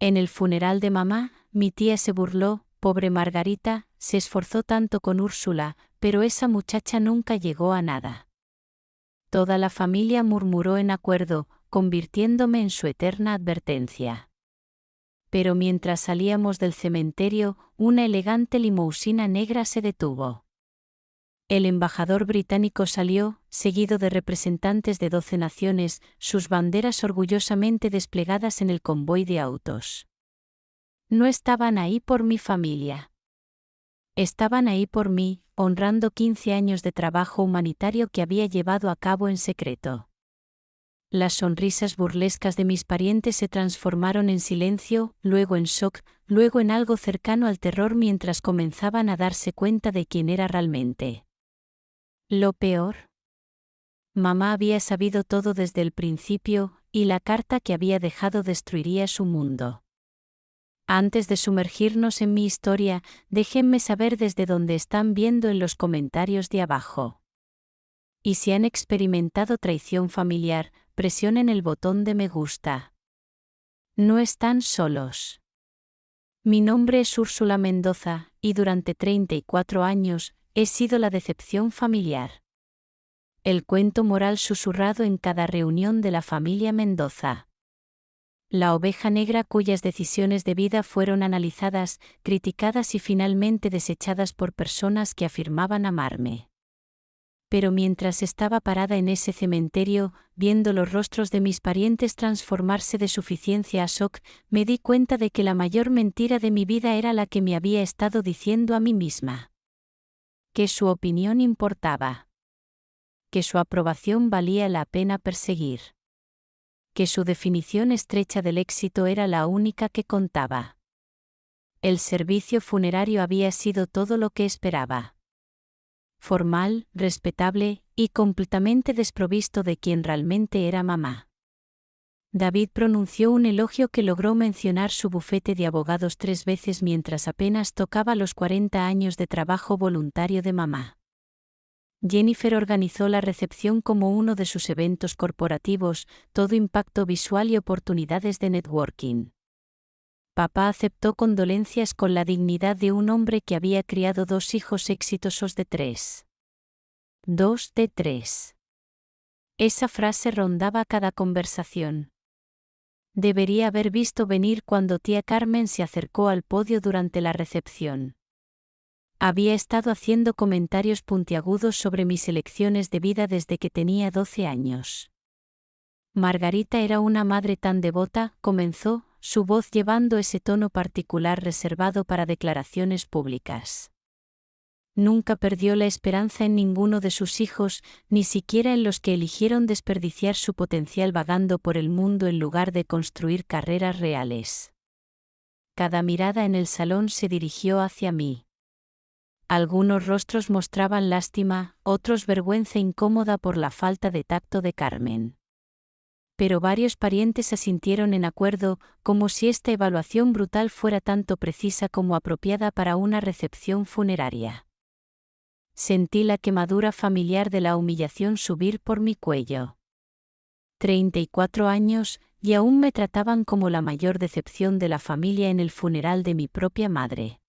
En el funeral de mamá, mi tía se burló, pobre Margarita, se esforzó tanto con Úrsula, pero esa muchacha nunca llegó a nada. Toda la familia murmuró en acuerdo, convirtiéndome en su eterna advertencia. Pero mientras salíamos del cementerio, una elegante limusina negra se detuvo. El embajador británico salió, seguido de representantes de 12 naciones, sus banderas orgullosamente desplegadas en el convoy de autos. No estaban ahí por mi familia. Estaban ahí por mí, honrando 15 años de trabajo humanitario que había llevado a cabo en secreto. Las sonrisas burlescas de mis parientes se transformaron en silencio, luego en shock, luego en algo cercano al terror mientras comenzaban a darse cuenta de quién era realmente. Lo peor. Mamá había sabido todo desde el principio, y la carta que había dejado destruiría su mundo. Antes de sumergirnos en mi historia, déjenme saber desde dónde están viendo en los comentarios de abajo. Y si han experimentado traición familiar, presionen el botón de me gusta. No están solos. Mi nombre es Úrsula Mendoza, y durante 34 años, he sido la decepción familiar. El cuento moral susurrado en cada reunión de la familia Mendoza. La oveja negra cuyas decisiones de vida fueron analizadas, criticadas y finalmente desechadas por personas que afirmaban amarme. Pero mientras estaba parada en ese cementerio, viendo los rostros de mis parientes transformarse de suficiencia a shock, me di cuenta de que la mayor mentira de mi vida era la que me había estado diciendo a mí misma. Que su opinión importaba. Que su aprobación valía la pena perseguir. Que su definición estrecha del éxito era la única que contaba. El servicio funerario había sido todo lo que esperaba. Formal, respetable, y completamente desprovisto de quien realmente era mamá. David pronunció un elogio que logró mencionar su bufete de abogados 3 veces mientras apenas tocaba los 40 años de trabajo voluntario de mamá. Jennifer organizó la recepción como uno de sus eventos corporativos, todo impacto visual y oportunidades de networking. Papá aceptó condolencias con la dignidad de un hombre que había criado 2 hijos exitosos de 3. 2 de 3. Esa frase rondaba cada conversación. Debería haber visto venir cuando tía Carmen se acercó al podio durante la recepción. Había estado haciendo comentarios puntiagudos sobre mis elecciones de vida desde que tenía 12 años. Margarita era una madre tan devota, comenzó, su voz llevando ese tono particular reservado para declaraciones públicas. Nunca perdió la esperanza en ninguno de sus hijos, ni siquiera en los que eligieron desperdiciar su potencial vagando por el mundo en lugar de construir carreras reales. Cada mirada en el salón se dirigió hacia mí. Algunos rostros mostraban lástima, otros vergüenza incómoda por la falta de tacto de Carmen. Pero varios parientes asintieron en acuerdo, como si esta evaluación brutal fuera tanto precisa como apropiada para una recepción funeraria. Sentí la quemadura familiar de la humillación subir por mi cuello. 34 años, y aún me trataban como la mayor decepción de la familia en el funeral de mi propia madre.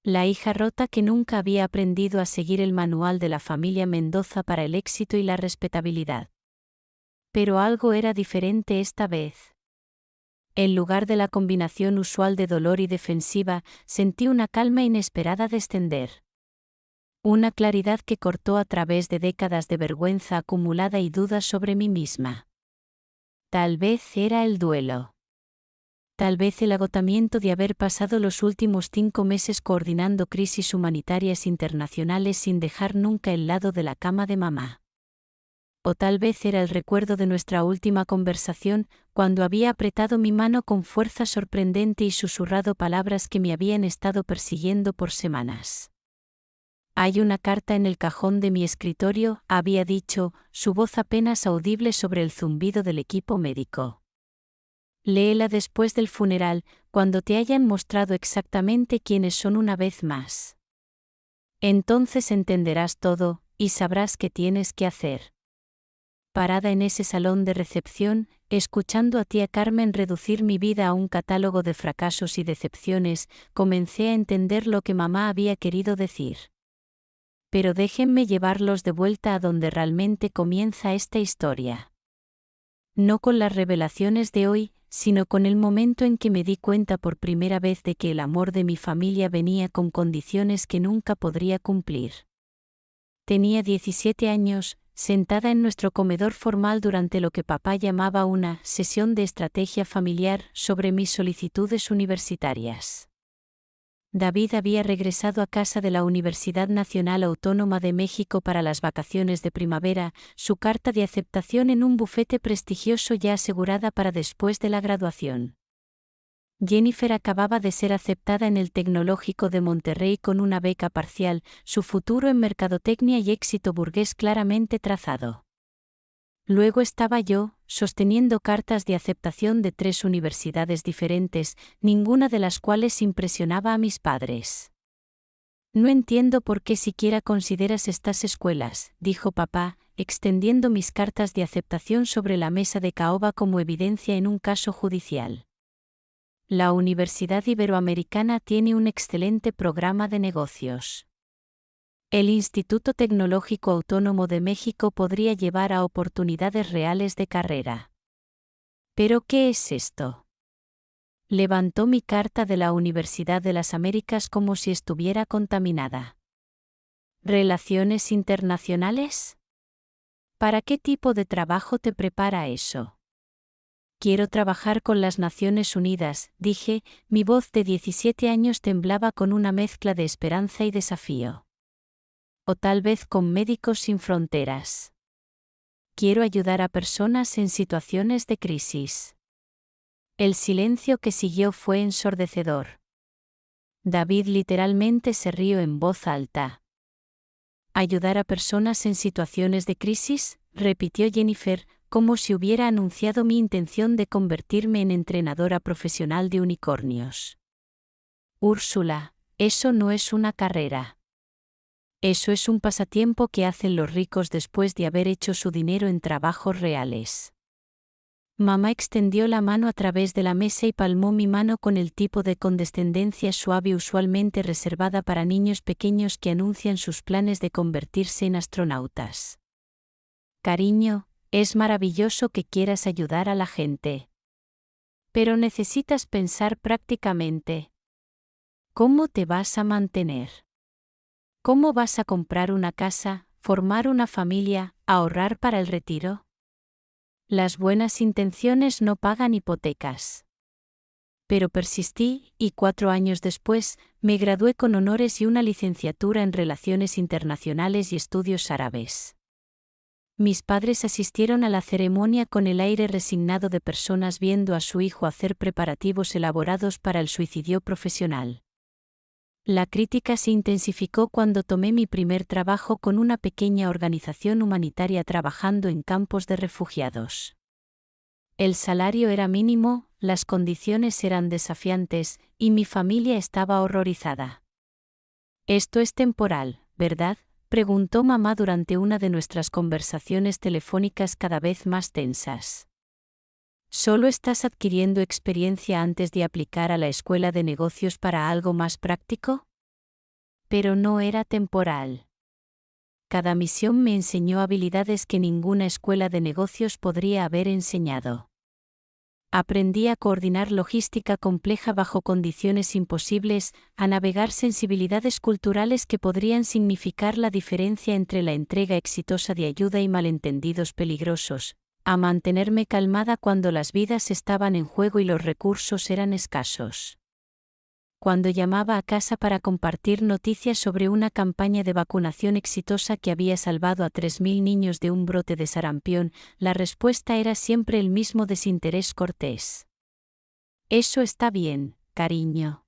La hija rota que nunca había aprendido a seguir el manual de la familia Mendoza para el éxito y la respetabilidad. Pero algo era diferente esta vez. En lugar de la combinación usual de dolor y defensiva, sentí una calma inesperada descender. Una claridad que cortó a través de décadas de vergüenza acumulada y dudas sobre mí misma. Tal vez era el duelo. Tal vez el agotamiento de haber pasado los últimos 5 meses coordinando crisis humanitarias internacionales sin dejar nunca el lado de la cama de mamá. O tal vez era el recuerdo de nuestra última conversación, cuando había apretado mi mano con fuerza sorprendente y susurrado palabras que me habían estado persiguiendo por semanas. Hay una carta en el cajón de mi escritorio, había dicho, su voz apenas audible sobre el zumbido del equipo médico. Léela después del funeral, cuando te hayan mostrado exactamente quiénes son una vez más. Entonces entenderás todo, y sabrás qué tienes que hacer. Parada en ese salón de recepción, escuchando a tía Carmen reducir mi vida a un catálogo de fracasos y decepciones, comencé a entender lo que mamá había querido decir. Pero déjenme llevarlos de vuelta a donde realmente comienza esta historia. No con las revelaciones de hoy, sino con el momento en que me di cuenta por primera vez de que el amor de mi familia venía con condiciones que nunca podría cumplir. Tenía 17 años, sentada en nuestro comedor formal durante lo que papá llamaba una sesión de estrategia familiar sobre mis solicitudes universitarias. David había regresado a casa de la Universidad Nacional Autónoma de México para las vacaciones de primavera, su carta de aceptación en un bufete prestigioso ya asegurada para después de la graduación. Jennifer acababa de ser aceptada en el Tecnológico de Monterrey con una beca parcial, su futuro en mercadotecnia y éxito burgués claramente trazado. Luego estaba yo, sosteniendo cartas de aceptación de 3 universidades diferentes, ninguna de las cuales impresionaba a mis padres. No entiendo por qué siquiera consideras estas escuelas, dijo papá, extendiendo mis cartas de aceptación sobre la mesa de caoba como evidencia en un caso judicial. La Universidad Iberoamericana tiene un excelente programa de negocios. El Instituto Tecnológico Autónomo de México podría llevar a oportunidades reales de carrera. ¿Pero qué es esto? Levantó mi carta de la Universidad de las Américas como si estuviera contaminada. ¿Relaciones internacionales? ¿Para qué tipo de trabajo te prepara eso? Quiero trabajar con las Naciones Unidas, dije, mi voz de 17 años temblaba con una mezcla de esperanza y desafío. O tal vez con Médicos Sin Fronteras. Quiero ayudar a personas en situaciones de crisis. El silencio que siguió fue ensordecedor. David literalmente se rió en voz alta. ¿Ayudar a personas en situaciones de crisis?, repitió Jennifer, como si hubiera anunciado mi intención de convertirme en entrenadora profesional de unicornios. Úrsula, eso no es una carrera. Eso es un pasatiempo que hacen los ricos después de haber hecho su dinero en trabajos reales. Mamá extendió la mano a través de la mesa y palmó mi mano con el tipo de condescendencia suave usualmente reservada para niños pequeños que anuncian sus planes de convertirse en astronautas. Cariño, es maravilloso que quieras ayudar a la gente. Pero necesitas pensar prácticamente. ¿Cómo te vas a mantener? ¿Cómo vas a comprar una casa, formar una familia, ahorrar para el retiro? Las buenas intenciones no pagan hipotecas. Pero persistí, y 4 años después, me gradué con honores y una licenciatura en Relaciones Internacionales y Estudios Árabes. Mis padres asistieron a la ceremonia con el aire resignado de personas viendo a su hijo hacer preparativos elaborados para el suicidio profesional. La crítica se intensificó cuando tomé mi primer trabajo con una pequeña organización humanitaria trabajando en campos de refugiados. El salario era mínimo, las condiciones eran desafiantes, y mi familia estaba horrorizada. «Esto es temporal, ¿verdad?», preguntó mamá durante una de nuestras conversaciones telefónicas cada vez más tensas. ¿Solo estás adquiriendo experiencia antes de aplicar a la escuela de negocios para algo más práctico? Pero no era temporal. Cada misión me enseñó habilidades que ninguna escuela de negocios podría haber enseñado. Aprendí a coordinar logística compleja bajo condiciones imposibles, a navegar sensibilidades culturales que podrían significar la diferencia entre la entrega exitosa de ayuda y malentendidos peligrosos, a mantenerme calmada cuando las vidas estaban en juego y los recursos eran escasos. Cuando llamaba a casa para compartir noticias sobre una campaña de vacunación exitosa que había salvado a 3.000 niños de un brote de sarampión, la respuesta era siempre el mismo desinterés cortés. Eso está bien, cariño.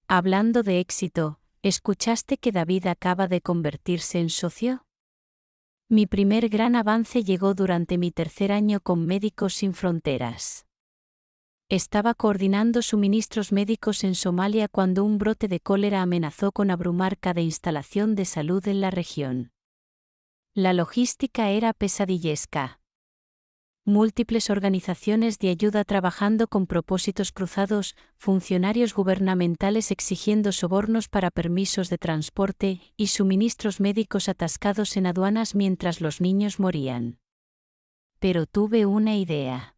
Hablando de éxito, ¿escuchaste que David acaba de convertirse en socio? Mi primer gran avance llegó durante mi 3er año con Médicos Sin Fronteras. Estaba coordinando suministros médicos en Somalia cuando un brote de cólera amenazó con abrumar cada instalación de salud en la región. La logística era pesadillesca. múltiples organizaciones de ayuda trabajando con propósitos cruzados, funcionarios gubernamentales exigiendo sobornos para permisos de transporte y suministros médicos atascados en aduanas mientras los niños morían. Pero tuve una idea.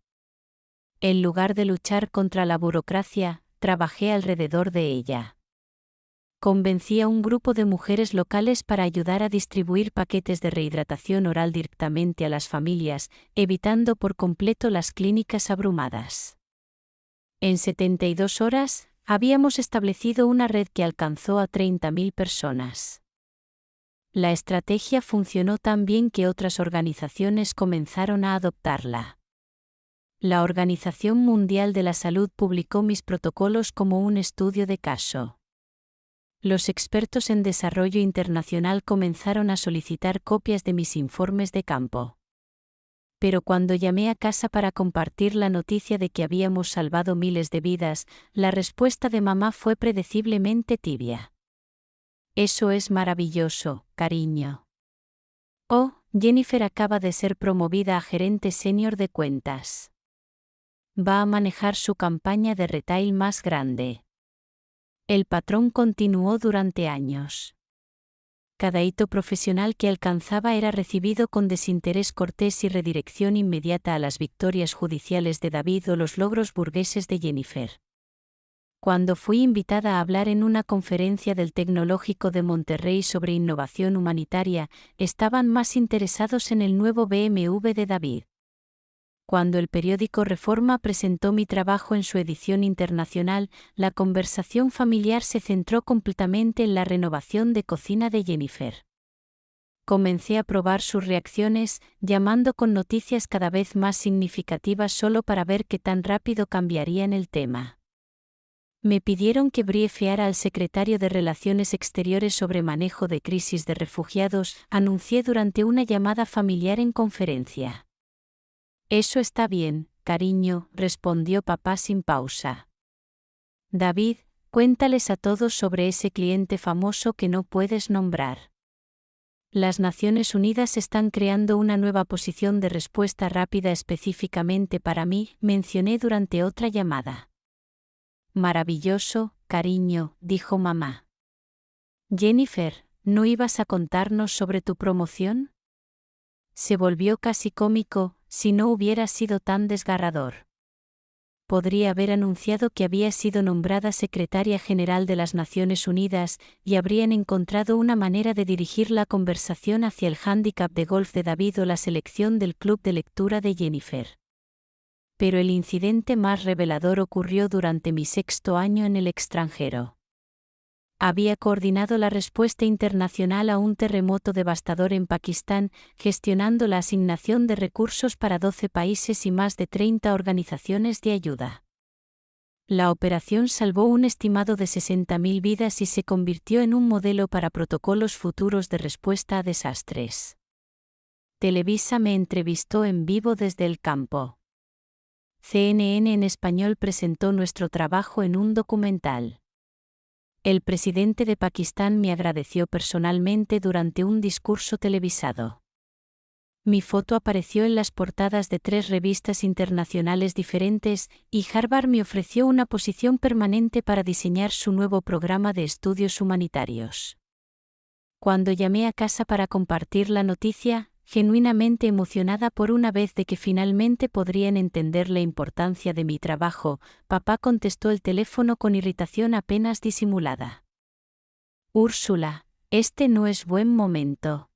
En lugar de luchar contra la burocracia, trabajé alrededor de ella. Convencí a un grupo de mujeres locales para ayudar a distribuir paquetes de rehidratación oral directamente a las familias, evitando por completo las clínicas abrumadas. En 72 horas, habíamos establecido una red que alcanzó a 30.000 personas. La estrategia funcionó tan bien que otras organizaciones comenzaron a adoptarla. La Organización Mundial de la Salud publicó mis protocolos como un estudio de caso. Los expertos en desarrollo internacional comenzaron a solicitar copias de mis informes de campo. Pero cuando llamé a casa para compartir la noticia de que habíamos salvado miles de vidas, la respuesta de mamá fue predeciblemente tibia. Eso es maravilloso, cariño. Oh, Jennifer acaba de ser promovida a gerente senior de cuentas. Va a manejar su campaña de retail más grande. El patrón continuó durante años. Cada hito profesional que alcanzaba era recibido con desinterés cortés y redirección inmediata a las victorias judiciales de David o los logros burgueses de Jennifer. Cuando fui invitada a hablar en una conferencia del Tecnológico de Monterrey sobre innovación humanitaria, estaban más interesados en el nuevo BMW de David. Cuando el periódico Reforma presentó mi trabajo en su edición internacional, la conversación familiar se centró completamente en la renovación de cocina de Jennifer. Comencé a probar sus reacciones, llamando con noticias cada vez más significativas solo para ver qué tan rápido cambiarían el tema. Me pidieron que briefeara al secretario de Relaciones Exteriores sobre manejo de crisis de refugiados, anuncié durante una llamada familiar en conferencia. Eso está bien, cariño, respondió papá sin pausa. David, cuéntales a todos sobre ese cliente famoso que no puedes nombrar. Las Naciones Unidas están creando una nueva posición de respuesta rápida específicamente para mí, mencioné durante otra llamada. Maravilloso, cariño, dijo mamá. Jennifer, ¿no ibas a contarnos sobre tu promoción? Se volvió casi cómico, si no hubiera sido tan desgarrador. Podría haber anunciado que había sido nombrada secretaria general de las Naciones Unidas y habrían encontrado una manera de dirigir la conversación hacia el hándicap de golf de David o la selección del club de lectura de Jennifer. Pero el incidente más revelador ocurrió durante mi 6º año en el extranjero. Había coordinado la respuesta internacional a un terremoto devastador en Pakistán, gestionando la asignación de recursos para 12 países y más de 30 organizaciones de ayuda. La operación salvó un estimado de 60.000 vidas y se convirtió en un modelo para protocolos futuros de respuesta a desastres. Televisa me entrevistó en vivo desde el campo. CNN en español presentó nuestro trabajo en un documental. El presidente de Pakistán me agradeció personalmente durante un discurso televisado. Mi foto apareció en las portadas de 3 revistas internacionales diferentes y Harvard me ofreció una posición permanente para diseñar su nuevo programa de estudios humanitarios. Cuando llamé a casa para compartir la noticia, genuinamente emocionada por una vez de que finalmente podrían entender la importancia de mi trabajo, papá contestó el teléfono con irritación apenas disimulada. Úrsula, este no es buen momento.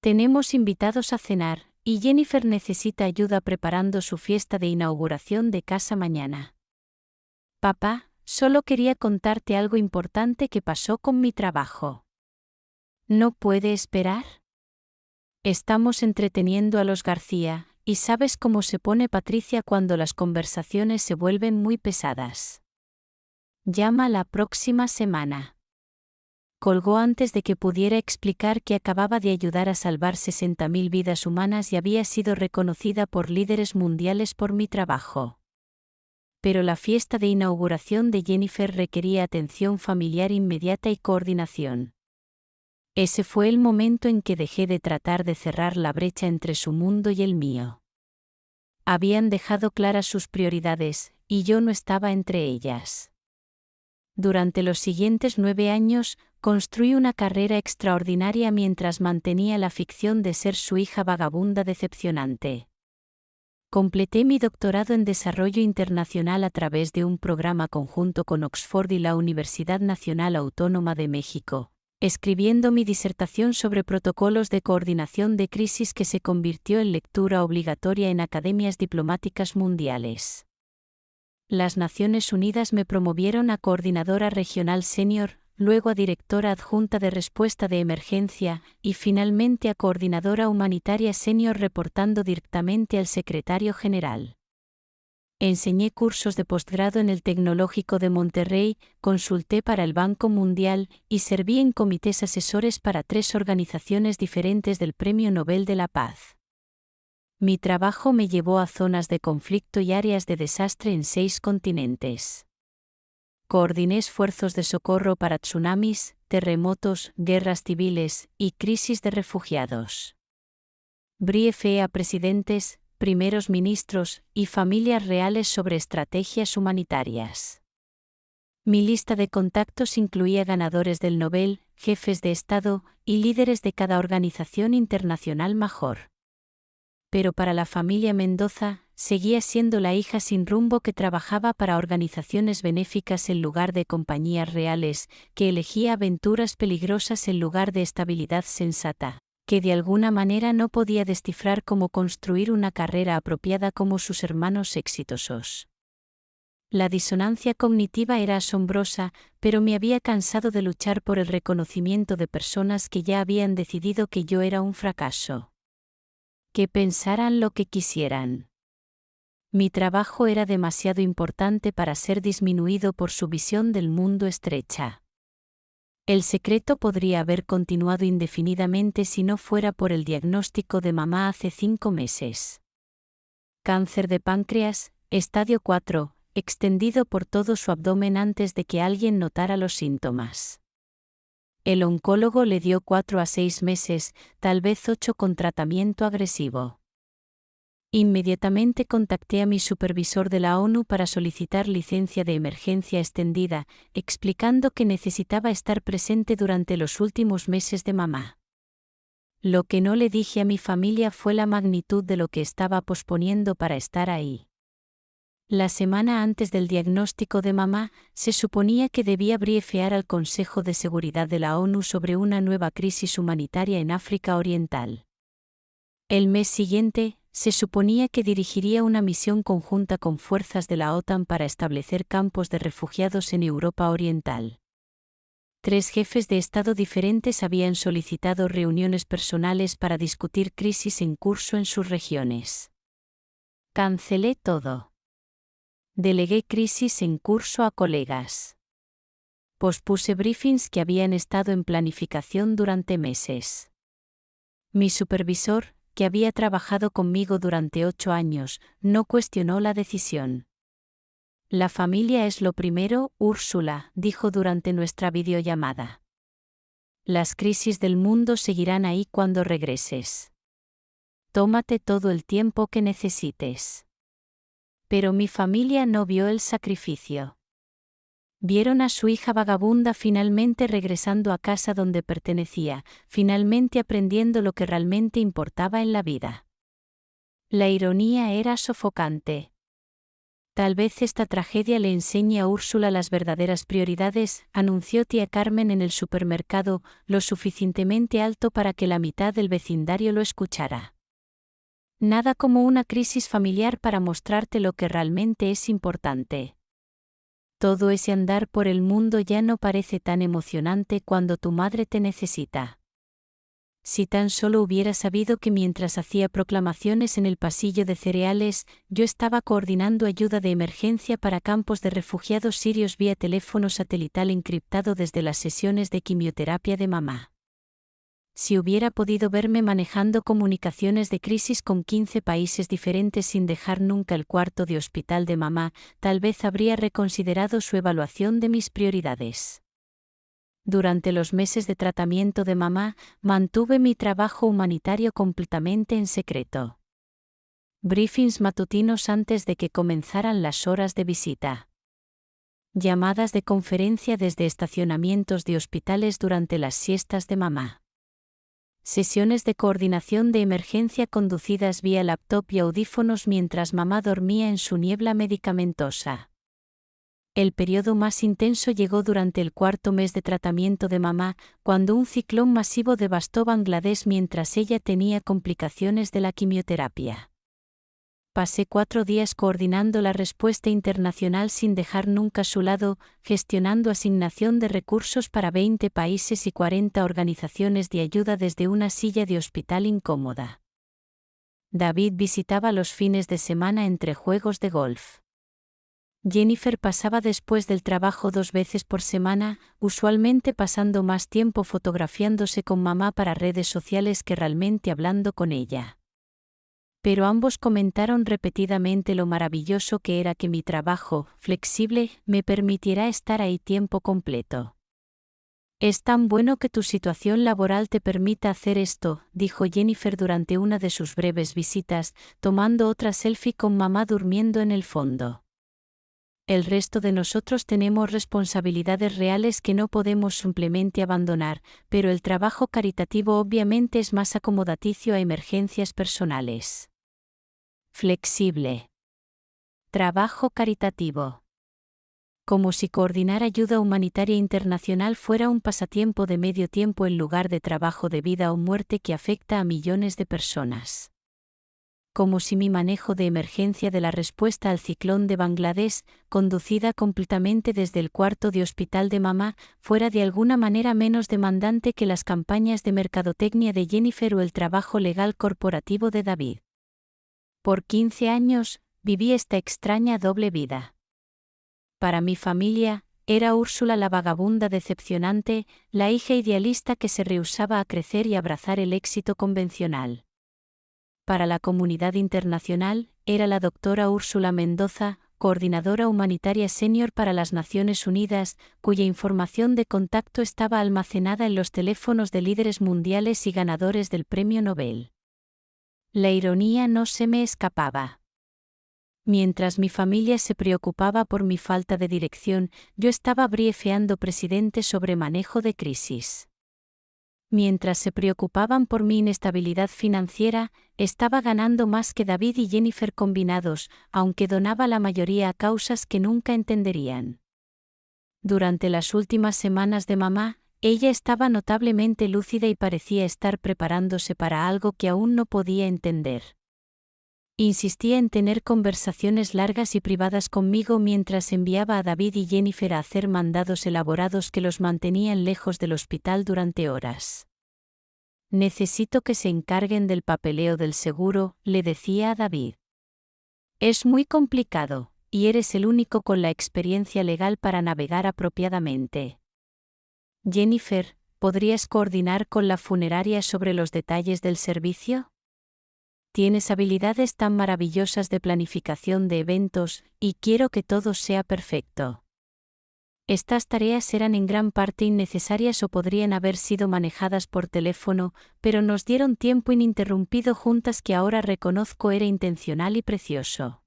Tenemos invitados a cenar, y Jennifer necesita ayuda preparando su fiesta de inauguración de casa mañana. Papá, solo quería contarte algo importante que pasó con mi trabajo. ¿No puede esperar? Estamos entreteniendo a los García, y sabes cómo se pone Patricia cuando las conversaciones se vuelven muy pesadas. Llama la próxima semana. Colgó antes de que pudiera explicar que acababa de ayudar a salvar 60.000 vidas humanas y había sido reconocida por líderes mundiales por mi trabajo. Pero la fiesta de inauguración de Jennifer requería atención familiar inmediata y coordinación. Ese fue el momento en que dejé de tratar de cerrar la brecha entre su mundo y el mío. Habían dejado claras sus prioridades, y yo no estaba entre ellas. Durante los siguientes 9 años, construí una carrera extraordinaria mientras mantenía la ficción de ser su hija vagabunda decepcionante. Completé mi doctorado en Desarrollo Internacional a través de un programa conjunto con Oxford y la Universidad Nacional Autónoma de México, escribiendo mi disertación sobre protocolos de coordinación de crisis que se convirtió en lectura obligatoria en academias diplomáticas mundiales. Las Naciones Unidas me promovieron a coordinadora regional senior, luego a directora adjunta de respuesta de emergencia y finalmente a coordinadora humanitaria senior reportando directamente al secretario general. Enseñé cursos de posgrado en el Tecnológico de Monterrey, consulté para el Banco Mundial y serví en comités asesores para 3 organizaciones diferentes del Premio Nobel de la Paz. Mi trabajo me llevó a zonas de conflicto y áreas de desastre en 6 continentes. Coordiné esfuerzos de socorro para tsunamis, terremotos, guerras civiles y crisis de refugiados. Briefé a presidentes, primeros ministros y familias reales sobre estrategias humanitarias. Mi lista de contactos incluía ganadores del Nobel, jefes de Estado y líderes de cada organización internacional major. Pero para la familia Mendoza, seguía siendo la hija sin rumbo que trabajaba para organizaciones benéficas en lugar de compañías reales, que elegía aventuras peligrosas en lugar de estabilidad sensata, que de alguna manera no podía descifrar cómo construir una carrera apropiada como sus hermanos exitosos. La disonancia cognitiva era asombrosa, pero me había cansado de luchar por el reconocimiento de personas que ya habían decidido que yo era un fracaso. Que pensaran lo que quisieran. Mi trabajo era demasiado importante para ser disminuido por su visión del mundo estrecha. El secreto podría haber continuado indefinidamente si no fuera por el diagnóstico de mamá hace 5 meses. Cáncer de páncreas, estadio 4, extendido por todo su abdomen antes de que alguien notara los síntomas. El oncólogo le dio 4 a 6 meses, tal vez 8 con tratamiento agresivo. Inmediatamente contacté a mi supervisor de la ONU para solicitar licencia de emergencia extendida, explicando que necesitaba estar presente durante los últimos meses de mamá. Lo que no le dije a mi familia fue la magnitud de lo que estaba posponiendo para estar ahí. La semana antes del diagnóstico de mamá, se suponía que debía briefear al Consejo de Seguridad de la ONU sobre una nueva crisis humanitaria en África Oriental. El mes siguiente, se suponía que dirigiría una misión conjunta con fuerzas de la OTAN para establecer campos de refugiados en Europa Oriental. 3 jefes de Estado diferentes habían solicitado reuniones personales para discutir crisis en curso en sus regiones. Cancelé todo. Delegué crisis en curso a colegas. Pospuse briefings que habían estado en planificación durante meses. Mi supervisor, que había trabajado conmigo durante 8 años, no cuestionó la decisión. La familia es lo primero, Úrsula, dijo durante nuestra videollamada. Las crisis del mundo seguirán ahí cuando regreses. Tómate todo el tiempo que necesites. Pero mi familia no vio el sacrificio. Vieron a su hija vagabunda finalmente regresando a casa donde pertenecía, finalmente aprendiendo lo que realmente importaba en la vida. La ironía era sofocante. Tal vez esta tragedia le enseñe a Úrsula las verdaderas prioridades, anunció tía Carmen en el supermercado, lo suficientemente alto para que la mitad del vecindario lo escuchara. Nada como una crisis familiar para mostrarte lo que realmente es importante. Todo ese andar por el mundo ya no parece tan emocionante cuando tu madre te necesita. Si tan solo hubiera sabido que mientras hacía proclamaciones en el pasillo de cereales, yo estaba coordinando ayuda de emergencia para campos de refugiados sirios vía teléfono satelital encriptado desde las sesiones de quimioterapia de mamá. Si hubiera podido verme manejando comunicaciones de crisis con 15 países diferentes sin dejar nunca el cuarto de hospital de mamá, tal vez habría reconsiderado su evaluación de mis prioridades. Durante los meses de tratamiento de mamá, mantuve mi trabajo humanitario completamente en secreto. Briefings matutinos antes de que comenzaran las horas de visita. Llamadas de conferencia desde estacionamientos de hospitales durante las siestas de mamá. Sesiones de coordinación de emergencia conducidas vía laptop y audífonos mientras mamá dormía en su niebla medicamentosa. El periodo más intenso llegó durante el cuarto mes de tratamiento de mamá, cuando un ciclón masivo devastó Bangladesh mientras ella tenía complicaciones de la quimioterapia. Pasé 4 días coordinando la respuesta internacional sin dejar nunca su lado, gestionando asignación de recursos para 20 países y 40 organizaciones de ayuda desde una silla de hospital incómoda. David visitaba los fines de semana entre juegos de golf. Jennifer pasaba después del trabajo 2 veces por semana, usualmente pasando más tiempo fotografiándose con mamá para redes sociales que realmente hablando con ella. Pero ambos comentaron repetidamente lo maravilloso que era que mi trabajo, flexible, me permitiera estar ahí tiempo completo. Es tan bueno que tu situación laboral te permita hacer esto, dijo Jennifer durante una de sus breves visitas, tomando otra selfie con mamá durmiendo en el fondo. El resto de nosotros tenemos responsabilidades reales que no podemos simplemente abandonar, pero el trabajo caritativo obviamente es más acomodaticio a emergencias personales. Flexible. Trabajo caritativo. Como si coordinar ayuda humanitaria internacional fuera un pasatiempo de medio tiempo en lugar de trabajo de vida o muerte que afecta a millones de personas. Como si mi manejo de emergencia de la respuesta al ciclón de Bangladesh, conducida completamente desde el cuarto de hospital de mamá, fuera de alguna manera menos demandante que las campañas de mercadotecnia de Jennifer o el trabajo legal corporativo de David. Por 15 años, viví esta extraña doble vida. Para mi familia, era Úrsula la vagabunda decepcionante, la hija idealista que se rehusaba a crecer y abrazar el éxito convencional. Para la comunidad internacional, era la doctora Úrsula Mendoza, coordinadora humanitaria senior para las Naciones Unidas, cuya información de contacto estaba almacenada en los teléfonos de líderes mundiales y ganadores del Premio Nobel. La ironía no se me escapaba. Mientras mi familia se preocupaba por mi falta de dirección, yo estaba briefeando presidentes sobre manejo de crisis. Mientras se preocupaban por mi inestabilidad financiera, estaba ganando más que David y Jennifer combinados, aunque donaba la mayoría a causas que nunca entenderían. Durante las últimas semanas de mamá, ella estaba notablemente lúcida y parecía estar preparándose para algo que aún no podía entender. Insistía en tener conversaciones largas y privadas conmigo mientras enviaba a David y Jennifer a hacer mandados elaborados que los mantenían lejos del hospital durante horas. Necesito que se encarguen del papeleo del seguro, le decía a David. Es muy complicado, y eres el único con la experiencia legal para navegar apropiadamente. Jennifer, ¿podrías coordinar con la funeraria sobre los detalles del servicio? Tienes habilidades tan maravillosas de planificación de eventos, y quiero que todo sea perfecto. Estas tareas eran en gran parte innecesarias o podrían haber sido manejadas por teléfono, pero nos dieron tiempo ininterrumpido juntas que ahora reconozco era intencional y precioso.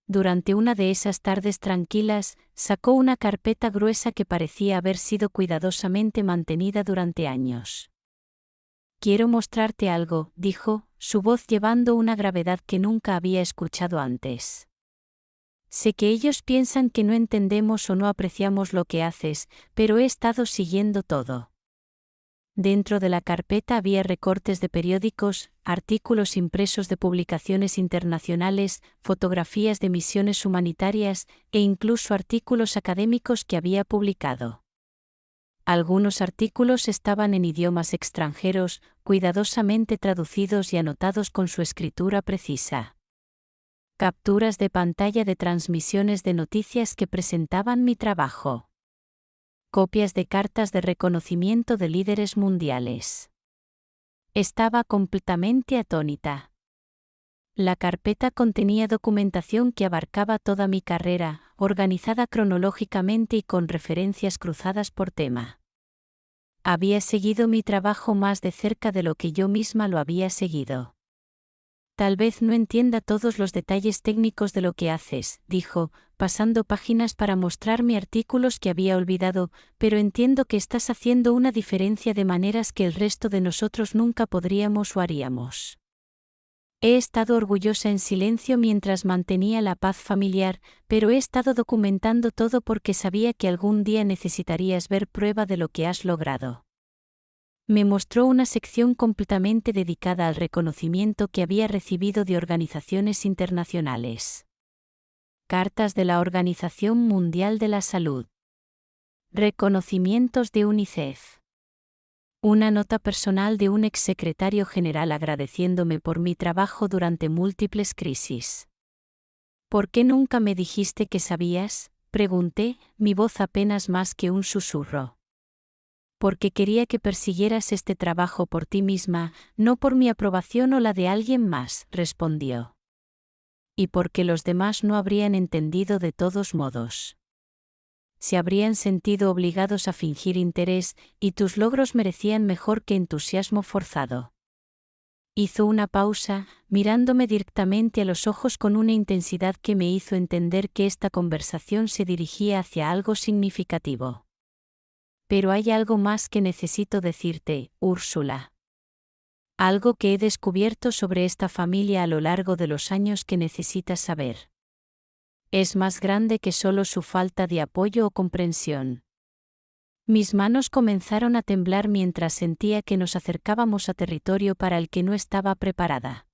Durante una de esas tardes tranquilas, sacó una carpeta gruesa que parecía haber sido cuidadosamente mantenida durante años. Quiero mostrarte algo, dijo, su voz llevando una gravedad que nunca había escuchado antes. Sé que ellos piensan que no entendemos o no apreciamos lo que haces, pero he estado siguiendo todo. Dentro de la carpeta había recortes de periódicos, artículos impresos de publicaciones internacionales, fotografías de misiones humanitarias e incluso artículos académicos que había publicado. Algunos artículos estaban en idiomas extranjeros, cuidadosamente traducidos y anotados con su escritura precisa. Capturas de pantalla de transmisiones de noticias que presentaban mi trabajo. Copias de cartas de reconocimiento de líderes mundiales. Estaba completamente atónita. La carpeta contenía documentación que abarcaba toda mi carrera, organizada cronológicamente y con referencias cruzadas por tema. Había seguido mi trabajo más de cerca de lo que yo misma lo había seguido. Tal vez no entienda todos los detalles técnicos de lo que haces, dijo, pasando páginas para mostrarme artículos que había olvidado, pero entiendo que estás haciendo una diferencia de maneras que el resto de nosotros nunca podríamos o haríamos. He estado orgullosa en silencio mientras mantenía la paz familiar, pero he estado documentando todo porque sabía que algún día necesitarías ver prueba de lo que has logrado. Me mostró una sección completamente dedicada al reconocimiento que había recibido de organizaciones internacionales. Cartas de la Organización Mundial de la Salud. Reconocimientos de UNICEF. Una nota personal de un exsecretario general agradeciéndome por mi trabajo durante múltiples crisis. ¿Por qué nunca me dijiste que sabías?, pregunté, mi voz apenas más que un susurro. Porque quería que persiguieras este trabajo por ti misma, no por mi aprobación o la de alguien más, respondió. Y porque los demás no habrían entendido de todos modos. Se habrían sentido obligados a fingir interés, y tus logros merecían mejor que entusiasmo forzado. Hizo una pausa, mirándome directamente a los ojos con una intensidad que me hizo entender que esta conversación se dirigía hacia algo significativo. Pero hay algo más que necesito decirte, Úrsula. Algo que he descubierto sobre esta familia a lo largo de los años que necesitas saber. Es más grande que solo su falta de apoyo o comprensión. Mis manos comenzaron a temblar mientras sentía que nos acercábamos a territorio para el que no estaba preparada.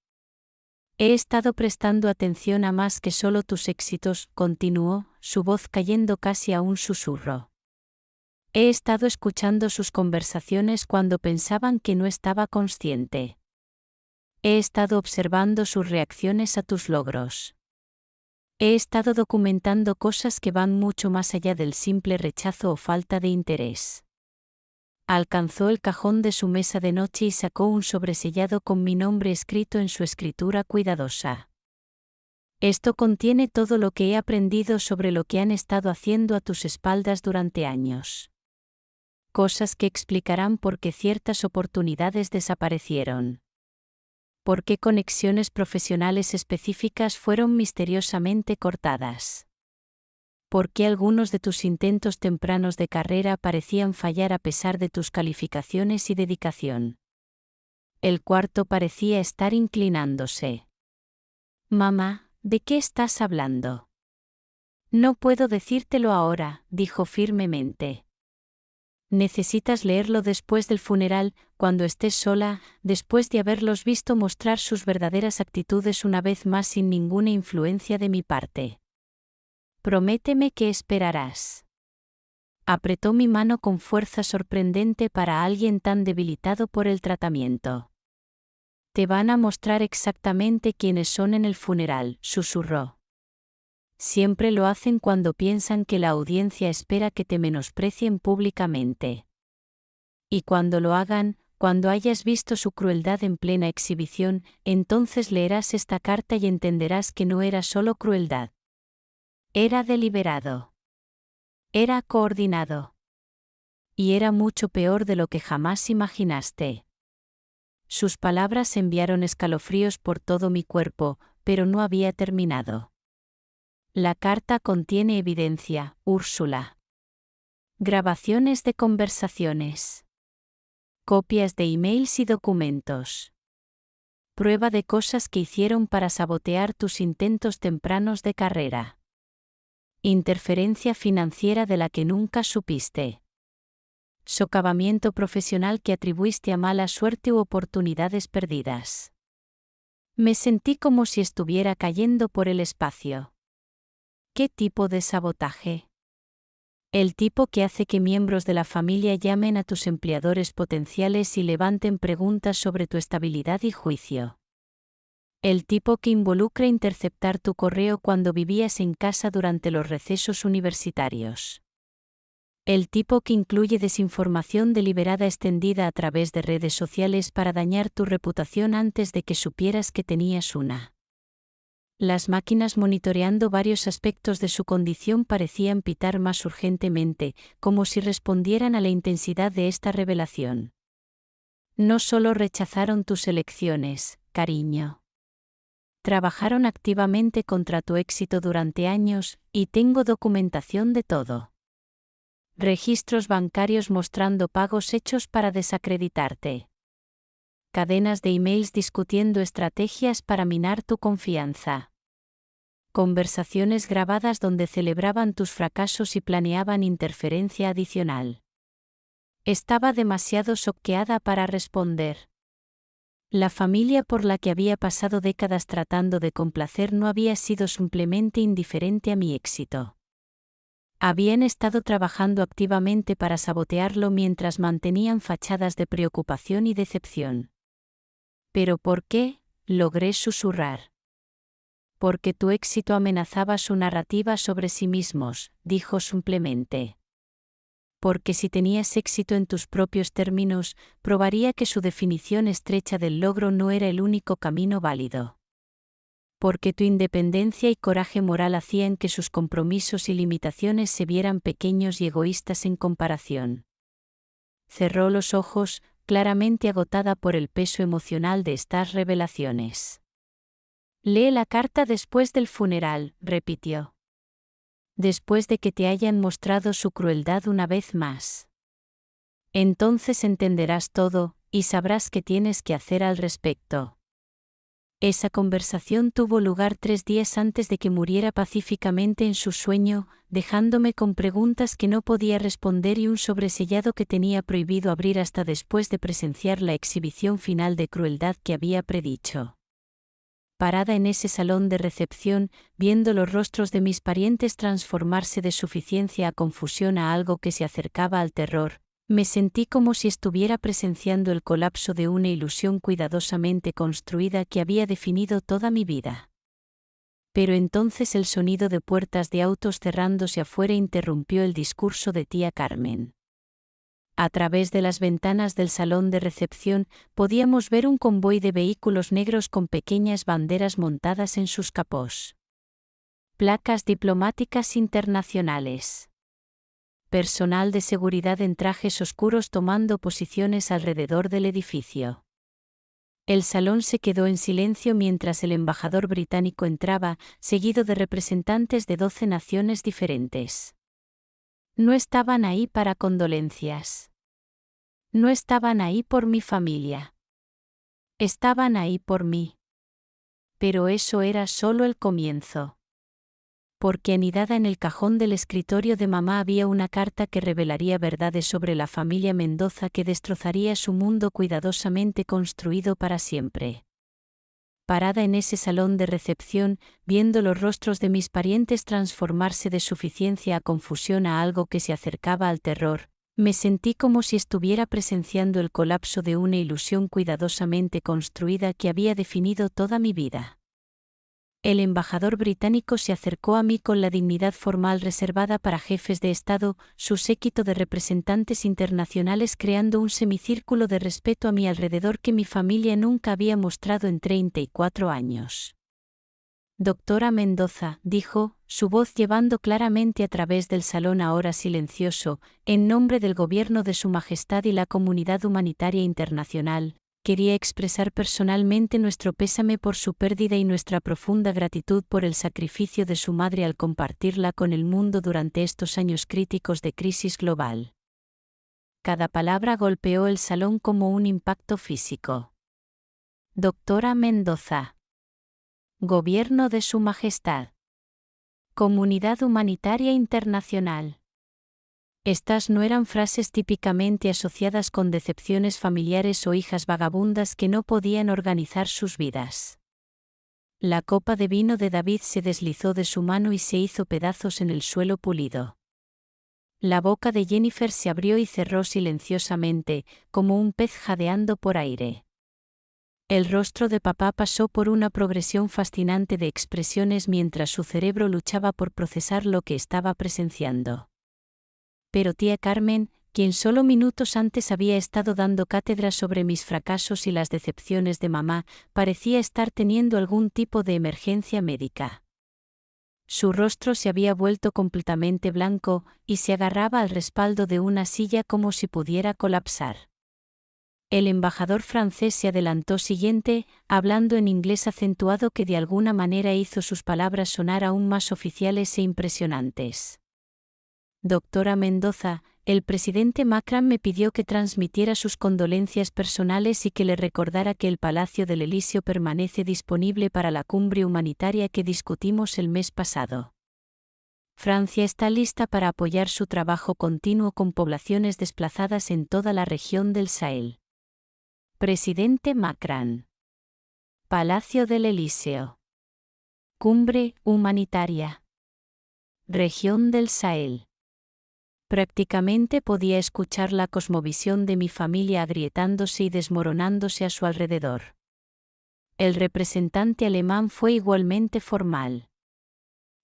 He estado prestando atención a más que solo tus éxitos, continuó, su voz cayendo casi a un susurro. He estado escuchando sus conversaciones cuando pensaban que no estaba consciente. He estado observando sus reacciones a tus logros. He estado documentando cosas que van mucho más allá del simple rechazo o falta de interés. Alcanzó el cajón de su mesa de noche y sacó un sobresellado con mi nombre escrito en su escritura cuidadosa. Esto contiene todo lo que he aprendido sobre lo que han estado haciendo a tus espaldas durante años. Cosas que explicarán por qué ciertas oportunidades desaparecieron. Por qué conexiones profesionales específicas fueron misteriosamente cortadas. Por qué algunos de tus intentos tempranos de carrera parecían fallar a pesar de tus calificaciones y dedicación. El cuarto parecía estar inclinándose. Mamá, ¿de qué estás hablando? No puedo decírtelo ahora, dijo firmemente. Necesitas leerlo después del funeral, cuando estés sola, después de haberlos visto mostrar sus verdaderas actitudes una vez más sin ninguna influencia de mi parte. Prométeme que esperarás. Apretó mi mano con fuerza sorprendente para alguien tan debilitado por el tratamiento. Te van a mostrar exactamente quiénes son en el funeral, susurró. Siempre lo hacen cuando piensan que la audiencia espera que te menosprecien públicamente. Y cuando lo hagan, cuando hayas visto su crueldad en plena exhibición, entonces leerás esta carta y entenderás que no era solo crueldad. Era deliberado. Era coordinado. Y era mucho peor de lo que jamás imaginaste. Sus palabras enviaron escalofríos por todo mi cuerpo, pero no había terminado. La carta contiene evidencia, Úrsula. Grabaciones de conversaciones. Copias de emails y documentos. Prueba de cosas que hicieron para sabotear tus intentos tempranos de carrera. Interferencia financiera de la que nunca supiste. Socavamiento profesional que atribuiste a mala suerte u oportunidades perdidas. Me sentí como si estuviera cayendo por el espacio. ¿Qué tipo de sabotaje? El tipo que hace que miembros de la familia llamen a tus empleadores potenciales y levanten preguntas sobre tu estabilidad y juicio. El tipo que involucra interceptar tu correo cuando vivías en casa durante los recesos universitarios. El tipo que incluye desinformación deliberada extendida a través de redes sociales para dañar tu reputación antes de que supieras que tenías una. Las máquinas monitoreando varios aspectos de su condición parecían pitar más urgentemente, como si respondieran a la intensidad de esta revelación. No solo rechazaron tus elecciones, cariño. Trabajaron activamente contra tu éxito durante años, y tengo documentación de todo. Registros bancarios mostrando pagos hechos para desacreditarte. Cadenas de emails discutiendo estrategias para minar tu confianza. Conversaciones grabadas donde celebraban tus fracasos y planeaban interferencia adicional. Estaba demasiado choqueada para responder. La familia por la que había pasado décadas tratando de complacer no había sido simplemente indiferente a mi éxito. Habían estado trabajando activamente para sabotearlo mientras mantenían fachadas de preocupación y decepción. ¿Pero por qué?, logré susurrar. Porque tu éxito amenazaba su narrativa sobre sí mismos, dijo simplemente. Porque si tenías éxito en tus propios términos, probaría que su definición estrecha del logro no era el único camino válido. Porque tu independencia y coraje moral hacían que sus compromisos y limitaciones se vieran pequeños y egoístas en comparación. Cerró los ojos, claramente agotada por el peso emocional de estas revelaciones. Lee la carta después del funeral, repitió. Después de que te hayan mostrado su crueldad una vez más. Entonces entenderás todo, y sabrás qué tienes que hacer al respecto. Esa conversación tuvo lugar 3 días antes de que muriera pacíficamente en su sueño, dejándome con preguntas que no podía responder y un sobresellado que tenía prohibido abrir hasta después de presenciar la exhibición final de crueldad que había predicho. Parada en ese salón de recepción, viendo los rostros de mis parientes transformarse de suficiencia a confusión a algo que se acercaba al terror, me sentí como si estuviera presenciando el colapso de una ilusión cuidadosamente construida que había definido toda mi vida. Pero entonces el sonido de puertas de autos cerrándose afuera interrumpió el discurso de tía Carmen. A través de las ventanas del salón de recepción podíamos ver un convoy de vehículos negros con pequeñas banderas montadas en sus capós. Placas diplomáticas internacionales. Personal de seguridad en trajes oscuros tomando posiciones alrededor del edificio. El salón se quedó en silencio mientras el embajador británico entraba, seguido de representantes de 12 naciones diferentes. No estaban ahí para condolencias. No estaban ahí por mi familia. Estaban ahí por mí. Pero eso era solo el comienzo. Porque anidada en el cajón del escritorio de mamá había una carta que revelaría verdades sobre la familia Mendoza que destrozaría su mundo cuidadosamente construido para siempre. Parada en ese salón de recepción, viendo los rostros de mis parientes transformarse de suficiencia a confusión a algo que se acercaba al terror, me sentí como si estuviera presenciando el colapso de una ilusión cuidadosamente construida que había definido toda mi vida. El embajador británico se acercó a mí con la dignidad formal reservada para jefes de Estado, su séquito de representantes internacionales creando un semicírculo de respeto a mi alrededor que mi familia nunca había mostrado en 34 años. Doctora Mendoza, dijo, su voz llevando claramente a través del salón ahora silencioso, en nombre del Gobierno de Su Majestad y la comunidad humanitaria internacional, quería expresar personalmente nuestro pésame por su pérdida y nuestra profunda gratitud por el sacrificio de su madre al compartirla con el mundo durante estos años críticos de crisis global. Cada palabra golpeó el salón como un impacto físico. Doctora Mendoza. Gobierno de Su Majestad. Comunidad humanitaria internacional. Estas no eran frases típicamente asociadas con decepciones familiares o hijas vagabundas que no podían organizar sus vidas. La copa de vino de David se deslizó de su mano y se hizo pedazos en el suelo pulido. La boca de Jennifer se abrió y cerró silenciosamente, como un pez jadeando por aire. El rostro de papá pasó por una progresión fascinante de expresiones mientras su cerebro luchaba por procesar lo que estaba presenciando. Pero tía Carmen, quien solo minutos antes había estado dando cátedra sobre mis fracasos y las decepciones de mamá, parecía estar teniendo algún tipo de emergencia médica. Su rostro se había vuelto completamente blanco, y se agarraba al respaldo de una silla como si pudiera colapsar. El embajador francés se adelantó siguiente, hablando en inglés acentuado que de alguna manera hizo sus palabras sonar aún más oficiales e impresionantes. Doctora Mendoza, el presidente Macron me pidió que transmitiera sus condolencias personales y que le recordara que el Palacio del Elíseo permanece disponible para la cumbre humanitaria que discutimos el mes pasado. Francia está lista para apoyar su trabajo continuo con poblaciones desplazadas en toda la región del Sahel. Presidente Macron. Palacio del Elíseo. Cumbre humanitaria. Región del Sahel. Prácticamente podía escuchar la cosmovisión de mi familia agrietándose y desmoronándose a su alrededor. El representante alemán fue igualmente formal.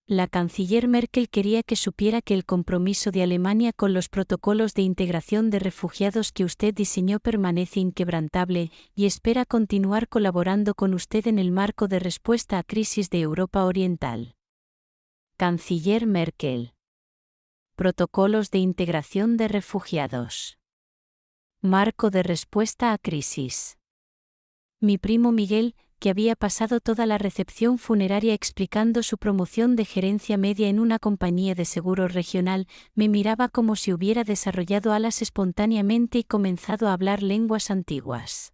La canciller Merkel quería que supiera que el compromiso de Alemania con los protocolos de integración de refugiados que usted diseñó permanece inquebrantable y espera continuar colaborando con usted en el marco de respuesta a crisis de Europa Oriental. Canciller Merkel. Protocolos de integración de refugiados. Marco de respuesta a crisis. Mi primo Miguel, que había pasado toda la recepción funeraria explicando su promoción de gerencia media en una compañía de seguros regional, me miraba como si hubiera desarrollado alas espontáneamente y comenzado a hablar lenguas antiguas.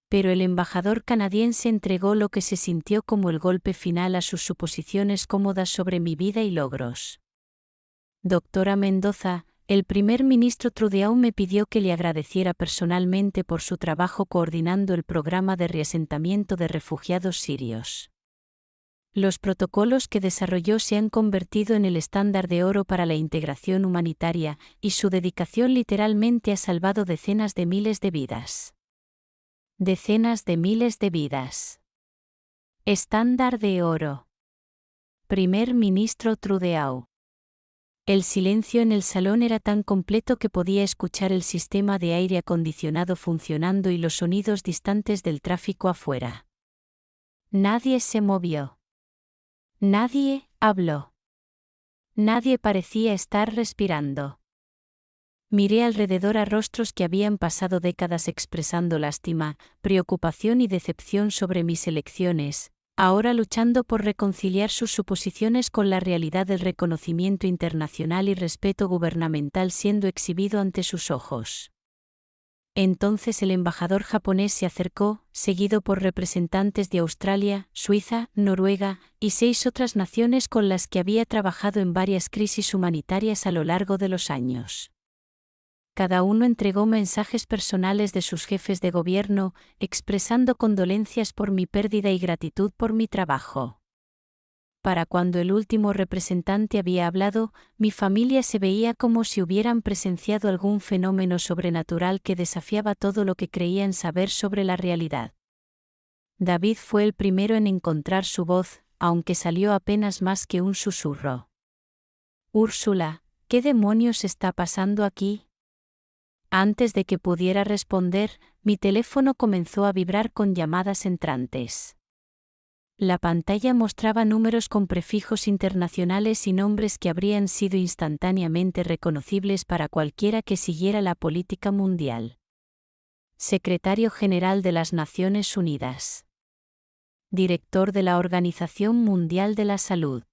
Pero el embajador canadiense entregó lo que se sintió como el golpe final a sus suposiciones cómodas sobre mi vida y logros. Doctora Mendoza, el primer ministro Trudeau me pidió que le agradeciera personalmente por su trabajo coordinando el programa de reasentamiento de refugiados sirios. Los protocolos que desarrolló se han convertido en el estándar de oro para la integración humanitaria, y su dedicación literalmente ha salvado decenas de miles de vidas. Decenas de miles de vidas. Estándar de oro. Primer ministro Trudeau. El silencio en el salón era tan completo que podía escuchar el sistema de aire acondicionado funcionando y los sonidos distantes del tráfico afuera. Nadie se movió. Nadie habló. Nadie parecía estar respirando. Miré alrededor a rostros que habían pasado décadas expresando lástima, preocupación y decepción sobre mis elecciones, ahora luchando por reconciliar sus suposiciones con la realidad del reconocimiento internacional y respeto gubernamental siendo exhibido ante sus ojos. Entonces el embajador japonés se acercó, seguido por representantes de Australia, Suiza, Noruega y 6 otras naciones con las que había trabajado en varias crisis humanitarias a lo largo de los años. Cada uno entregó mensajes personales de sus jefes de gobierno, expresando condolencias por mi pérdida y gratitud por mi trabajo. Para cuando el último representante había hablado, mi familia se veía como si hubieran presenciado algún fenómeno sobrenatural que desafiaba todo lo que creían saber sobre la realidad. David fue el primero en encontrar su voz, aunque salió apenas más que un susurro. Úrsula, ¿qué demonios está pasando aquí? Antes de que pudiera responder, mi teléfono comenzó a vibrar con llamadas entrantes. La pantalla mostraba números con prefijos internacionales y nombres que habrían sido instantáneamente reconocibles para cualquiera que siguiera la política mundial. Secretario General de las Naciones Unidas. Director de la Organización Mundial de la Salud.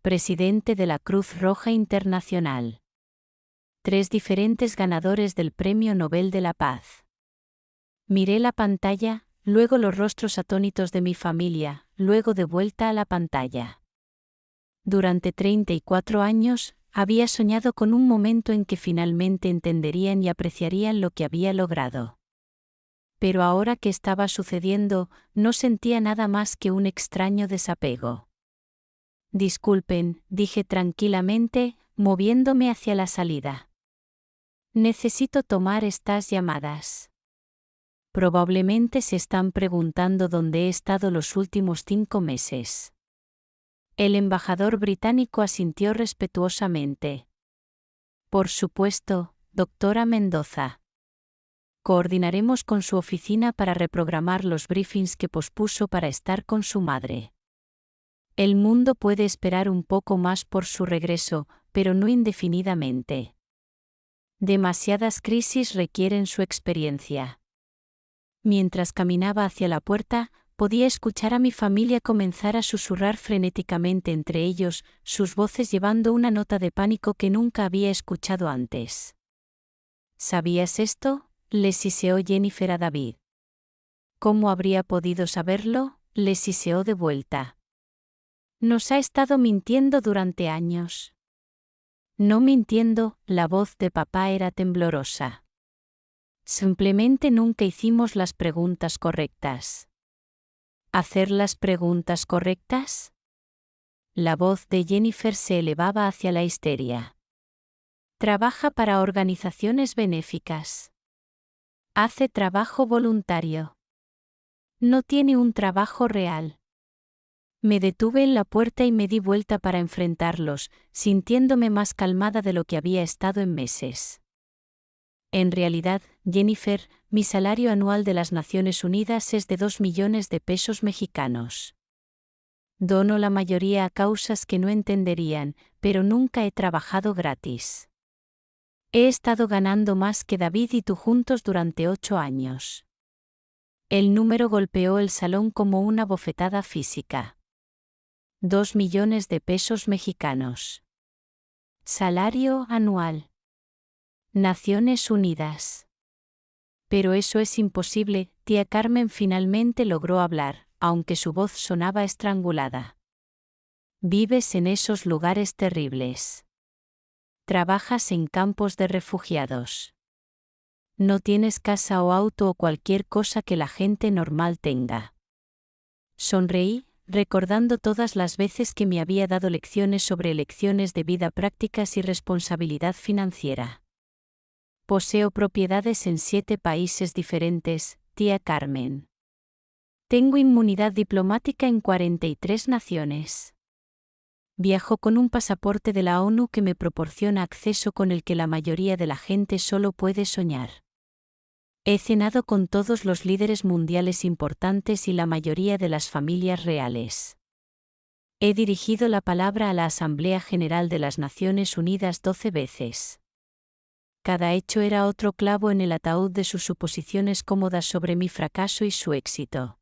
Presidente de la Cruz Roja Internacional. 3 diferentes ganadores del Premio Nobel de la Paz. Miré la pantalla, luego los rostros atónitos de mi familia, luego de vuelta a la pantalla. Durante 34 años, había soñado con un momento en que finalmente entenderían y apreciarían lo que había logrado. Pero ahora que estaba sucediendo, no sentía nada más que un extraño desapego. Disculpen, dije tranquilamente, moviéndome hacia la salida. Necesito tomar estas llamadas. Probablemente se están preguntando dónde he estado los últimos 5 meses. El embajador británico asintió respetuosamente. Por supuesto, doctora Mendoza. Coordinaremos con su oficina para reprogramar los briefings que pospuso para estar con su madre. El mundo puede esperar un poco más por su regreso, pero no indefinidamente. Demasiadas crisis requieren su experiencia. Mientras caminaba hacia la puerta, podía escuchar a mi familia comenzar a susurrar frenéticamente entre ellos, sus voces llevando una nota de pánico que nunca había escuchado antes. ¿Sabías esto?, le siseó Jennifer a David. ¿Cómo habría podido saberlo?, le siseó de vuelta. Nos ha estado mintiendo durante años. No mintiendo, la voz de papá era temblorosa. Simplemente nunca hicimos las preguntas correctas. ¿Hacer las preguntas correctas? La voz de Jennifer se elevaba hacia la histeria. Trabaja para organizaciones benéficas. Hace trabajo voluntario. No tiene un trabajo real. Me detuve en la puerta y me di vuelta para enfrentarlos, sintiéndome más calmada de lo que había estado en meses. En realidad, Jennifer, mi salario anual de las Naciones Unidas es de 2 millones de pesos mexicanos. Dono la mayoría a causas que no entenderían, pero nunca he trabajado gratis. He estado ganando más que David y tú juntos durante 8 años. El número golpeó el salón como una bofetada física. 2 millones de pesos mexicanos. Salario anual. Naciones Unidas. Pero eso es imposible, tía Carmen finalmente logró hablar, aunque su voz sonaba estrangulada. Vives en esos lugares terribles. Trabajas en campos de refugiados. No tienes casa o auto o cualquier cosa que la gente normal tenga. Sonreí, recordando todas las veces que me había dado lecciones sobre lecciones de vida prácticas y responsabilidad financiera. Poseo propiedades en 7 países diferentes, tía Carmen. Tengo inmunidad diplomática en 43 naciones. Viajo con un pasaporte de la ONU que me proporciona acceso con el que la mayoría de la gente solo puede soñar. He cenado con todos los líderes mundiales importantes y la mayoría de las familias reales. He dirigido la palabra a la Asamblea General de las Naciones Unidas 12 veces. Cada hecho era otro clavo en el ataúd de sus suposiciones cómodas sobre mi fracaso y su éxito.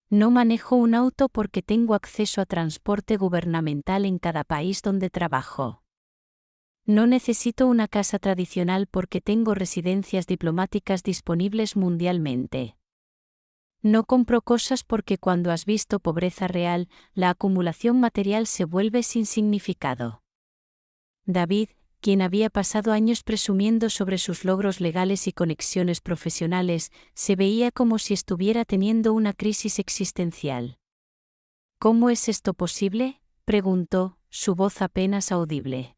No manejo un auto porque tengo acceso a transporte gubernamental en cada país donde trabajo. No necesito una casa tradicional porque tengo residencias diplomáticas disponibles mundialmente. No compro cosas porque cuando has visto pobreza real, la acumulación material se vuelve sin significado. David, quien había pasado años presumiendo sobre sus logros legales y conexiones profesionales, se veía como si estuviera teniendo una crisis existencial. ¿Cómo es esto posible?, preguntó, su voz apenas audible.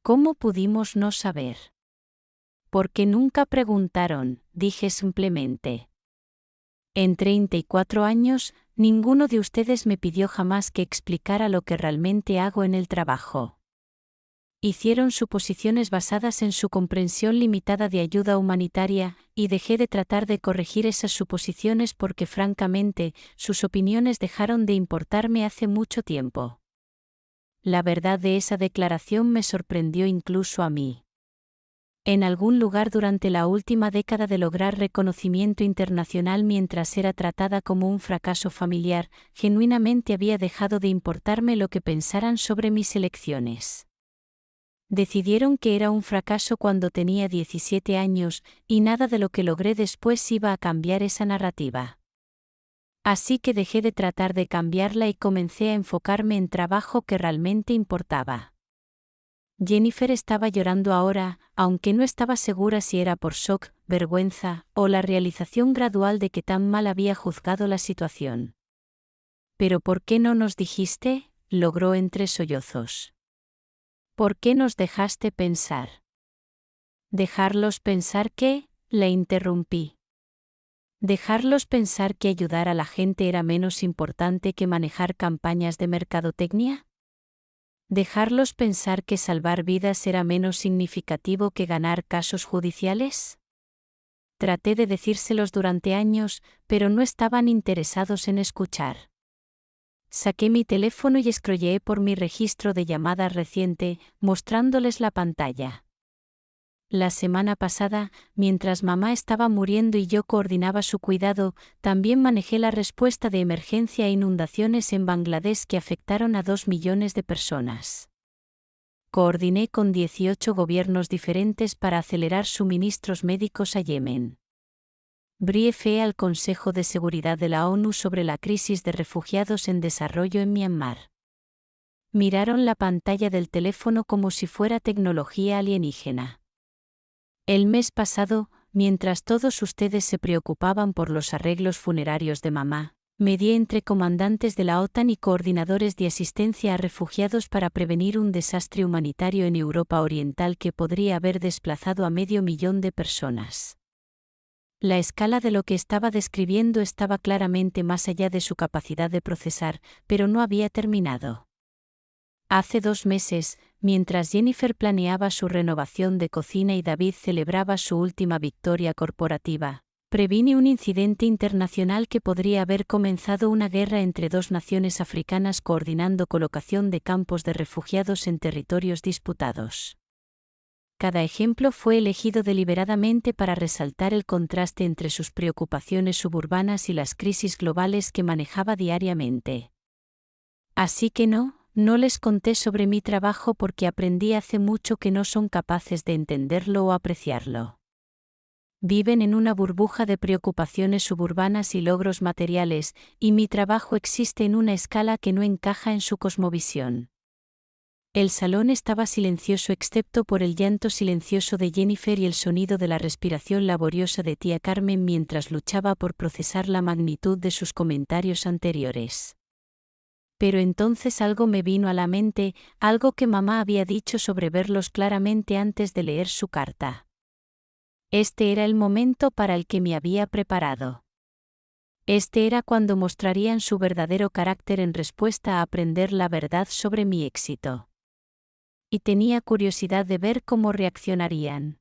¿Cómo pudimos no saber? Porque nunca preguntaron, dije simplemente. En 34 años, ninguno de ustedes me pidió jamás que explicara lo que realmente hago en el trabajo. Hicieron suposiciones basadas en su comprensión limitada de ayuda humanitaria, y dejé de tratar de corregir esas suposiciones porque francamente, sus opiniones dejaron de importarme hace mucho tiempo. La verdad de esa declaración me sorprendió incluso a mí. En algún lugar durante la última década de lograr reconocimiento internacional mientras era tratada como un fracaso familiar, genuinamente había dejado de importarme lo que pensaran sobre mis elecciones. Decidieron que era un fracaso cuando tenía 17 años, y nada de lo que logré después iba a cambiar esa narrativa. Así que dejé de tratar de cambiarla y comencé a enfocarme en trabajo que realmente importaba. Jennifer estaba llorando ahora, aunque no estaba segura si era por shock, vergüenza, o la realización gradual de que tan mal había juzgado la situación. ¿Pero por qué no nos dijiste?, logró entre sollozos. ¿Por qué nos dejaste pensar? ¿Dejarlos pensar qué?, la interrumpí. ¿Dejarlos pensar que ayudar a la gente era menos importante que manejar campañas de mercadotecnia? ¿Dejarlos pensar que salvar vidas era menos significativo que ganar casos judiciales? Traté de decírselos durante años, pero no estaban interesados en escuchar. Saqué mi teléfono y scrolleé por mi registro de llamadas reciente, mostrándoles la pantalla. La semana pasada, mientras mamá estaba muriendo y yo coordinaba su cuidado, también manejé la respuesta de emergencia a inundaciones en Bangladesh que afectaron a 2 millones de personas. Coordiné con 18 gobiernos diferentes para acelerar suministros médicos a Yemen. Briefé al Consejo de Seguridad de la ONU sobre la crisis de refugiados en desarrollo en Myanmar. Miraron la pantalla del teléfono como si fuera tecnología alienígena. El mes pasado, mientras todos ustedes se preocupaban por los arreglos funerarios de mamá, medié entre comandantes de la OTAN y coordinadores de asistencia a refugiados para prevenir un desastre humanitario en Europa Oriental que podría haber desplazado a 500.000 de personas. La escala de lo que estaba describiendo estaba claramente más allá de su capacidad de procesar, pero no había terminado. Hace 2 meses, mientras Jennifer planeaba su renovación de cocina y David celebraba su última victoria corporativa, previne un incidente internacional que podría haber comenzado una guerra entre 2 naciones africanas coordinando colocación de campos de refugiados en territorios disputados. Cada ejemplo fue elegido deliberadamente para resaltar el contraste entre sus preocupaciones suburbanas y las crisis globales que manejaba diariamente. Así que no les conté sobre mi trabajo porque aprendí hace mucho que no son capaces de entenderlo o apreciarlo. Viven en una burbuja de preocupaciones suburbanas y logros materiales, y mi trabajo existe en una escala que no encaja en su cosmovisión. El salón estaba silencioso excepto por el llanto silencioso de Jennifer y el sonido de la respiración laboriosa de tía Carmen mientras luchaba por procesar la magnitud de sus comentarios anteriores. Pero entonces algo me vino a la mente, algo que mamá había dicho sobre verlos claramente antes de leer su carta. Este era el momento para el que me había preparado. Este era cuando mostrarían su verdadero carácter en respuesta a aprender la verdad sobre mi éxito. Y tenía curiosidad de ver cómo reaccionarían.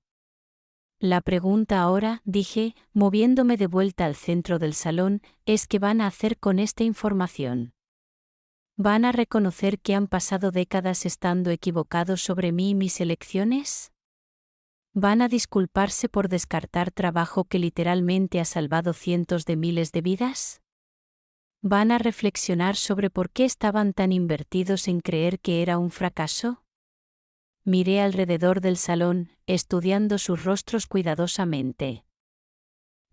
La pregunta ahora, dije, moviéndome de vuelta al centro del salón, es ¿qué van a hacer con esta información? ¿Van a reconocer que han pasado décadas estando equivocados sobre mí y mis elecciones? ¿Van a disculparse por descartar trabajo que literalmente ha salvado cientos de miles de vidas? ¿Van a reflexionar sobre por qué estaban tan invertidos en creer que era un fracaso? Miré alrededor del salón, estudiando sus rostros cuidadosamente.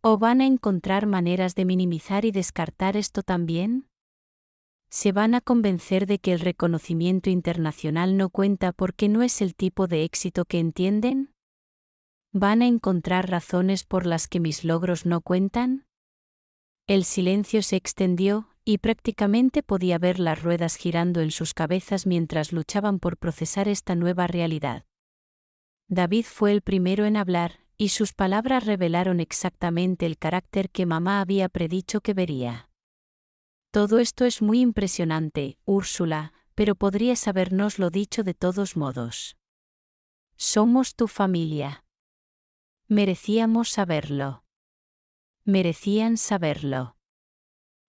¿O van a encontrar maneras de minimizar y descartar esto también? ¿Se van a convencer de que el reconocimiento internacional no cuenta porque no es el tipo de éxito que entienden? ¿Van a encontrar razones por las que mis logros no cuentan? El silencio se extendió, y prácticamente podía ver las ruedas girando en sus cabezas mientras luchaban por procesar esta nueva realidad. David fue el primero en hablar, y sus palabras revelaron exactamente el carácter que mamá había predicho que vería. Todo esto es muy impresionante, Úrsula, pero podrías habérnoslo dicho de todos modos. Somos tu familia. Merecíamos saberlo. Merecían saberlo.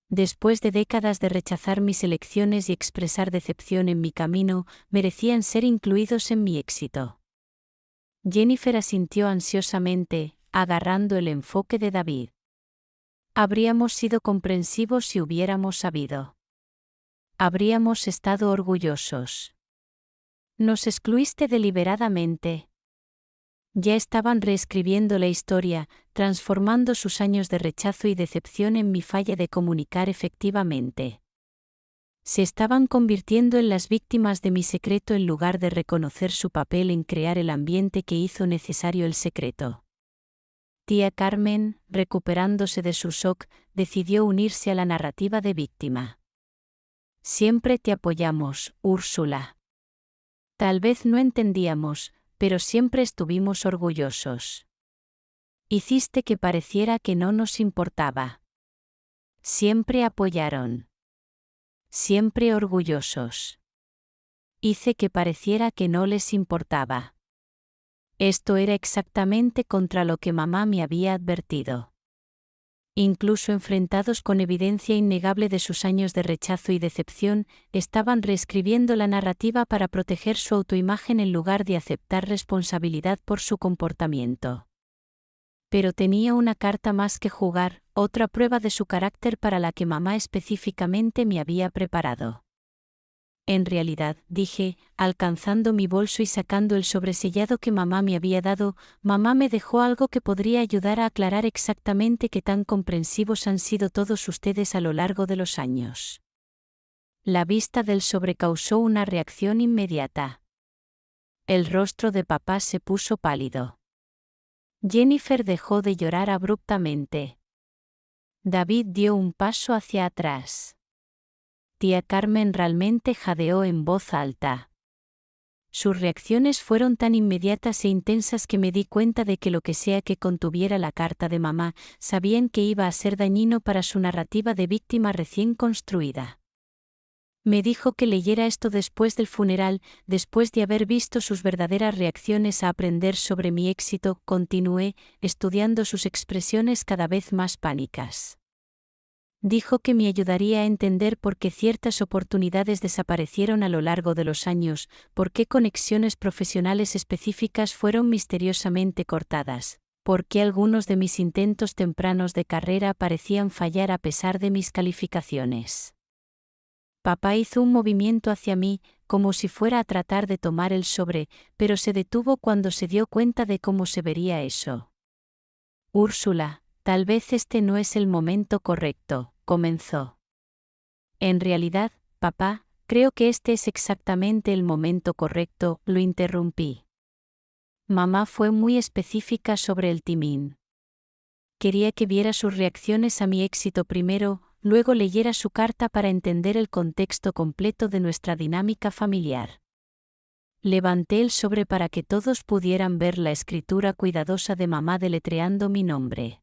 Después de décadas de rechazar mis elecciones y expresar decepción en mi camino, merecían ser incluidos en mi éxito. Jennifer asintió ansiosamente, agarrando el enfoque de David. Habríamos sido comprensivos si hubiéramos sabido. Habríamos estado orgullosos. Nos excluiste deliberadamente. Ya estaban reescribiendo la historia, transformando sus años de rechazo y decepción en mi falla de comunicar efectivamente. Se estaban convirtiendo en las víctimas de mi secreto en lugar de reconocer su papel en crear el ambiente que hizo necesario el secreto. Tía Carmen, recuperándose de su shock, decidió unirse a la narrativa de víctima. Siempre te apoyamos, Úrsula. Tal vez no entendíamos, pero siempre estuvimos orgullosos. Hiciste que pareciera que no nos importaba. Siempre apoyaron. Siempre orgullosos. Hice que pareciera que no les importaba. Esto era exactamente contra lo que mamá me había advertido. Incluso enfrentados con evidencia innegable de sus años de rechazo y decepción, estaban reescribiendo la narrativa para proteger su autoimagen en lugar de aceptar responsabilidad por su comportamiento. Pero tenía una carta más que jugar, otra prueba de su carácter para la que mamá específicamente me había preparado. En realidad, dije, alcanzando mi bolso y sacando el sobresellado que mamá me había dado, mamá me dejó algo que podría ayudar a aclarar exactamente qué tan comprensivos han sido todos ustedes a lo largo de los años. La vista del sobre causó una reacción inmediata. El rostro de papá se puso pálido. Jennifer dejó de llorar abruptamente. David dio un paso hacia atrás. Tía Carmen realmente jadeó en voz alta. Sus reacciones fueron tan inmediatas e intensas que me di cuenta de que lo que sea que contuviera la carta de mamá, sabían que iba a ser dañino para su narrativa de víctima recién construida. Me dijo que leyera esto después del funeral, después de haber visto sus verdaderas reacciones a aprender sobre mi éxito, continué, estudiando sus expresiones cada vez más pánicas. Dijo que me ayudaría a entender por qué ciertas oportunidades desaparecieron a lo largo de los años, por qué conexiones profesionales específicas fueron misteriosamente cortadas, por qué algunos de mis intentos tempranos de carrera parecían fallar a pesar de mis calificaciones. Papá hizo un movimiento hacia mí, como si fuera a tratar de tomar el sobre, pero se detuvo cuando se dio cuenta de cómo se vería eso. Úrsula, tal vez este no es el momento correcto, comenzó. En realidad, papá, creo que este es exactamente el momento correcto, lo interrumpí. Mamá fue muy específica sobre el timín. Quería que viera sus reacciones a mi éxito primero, luego leyera su carta para entender el contexto completo de nuestra dinámica familiar. Levanté el sobre para que todos pudieran ver la escritura cuidadosa de mamá deletreando mi nombre.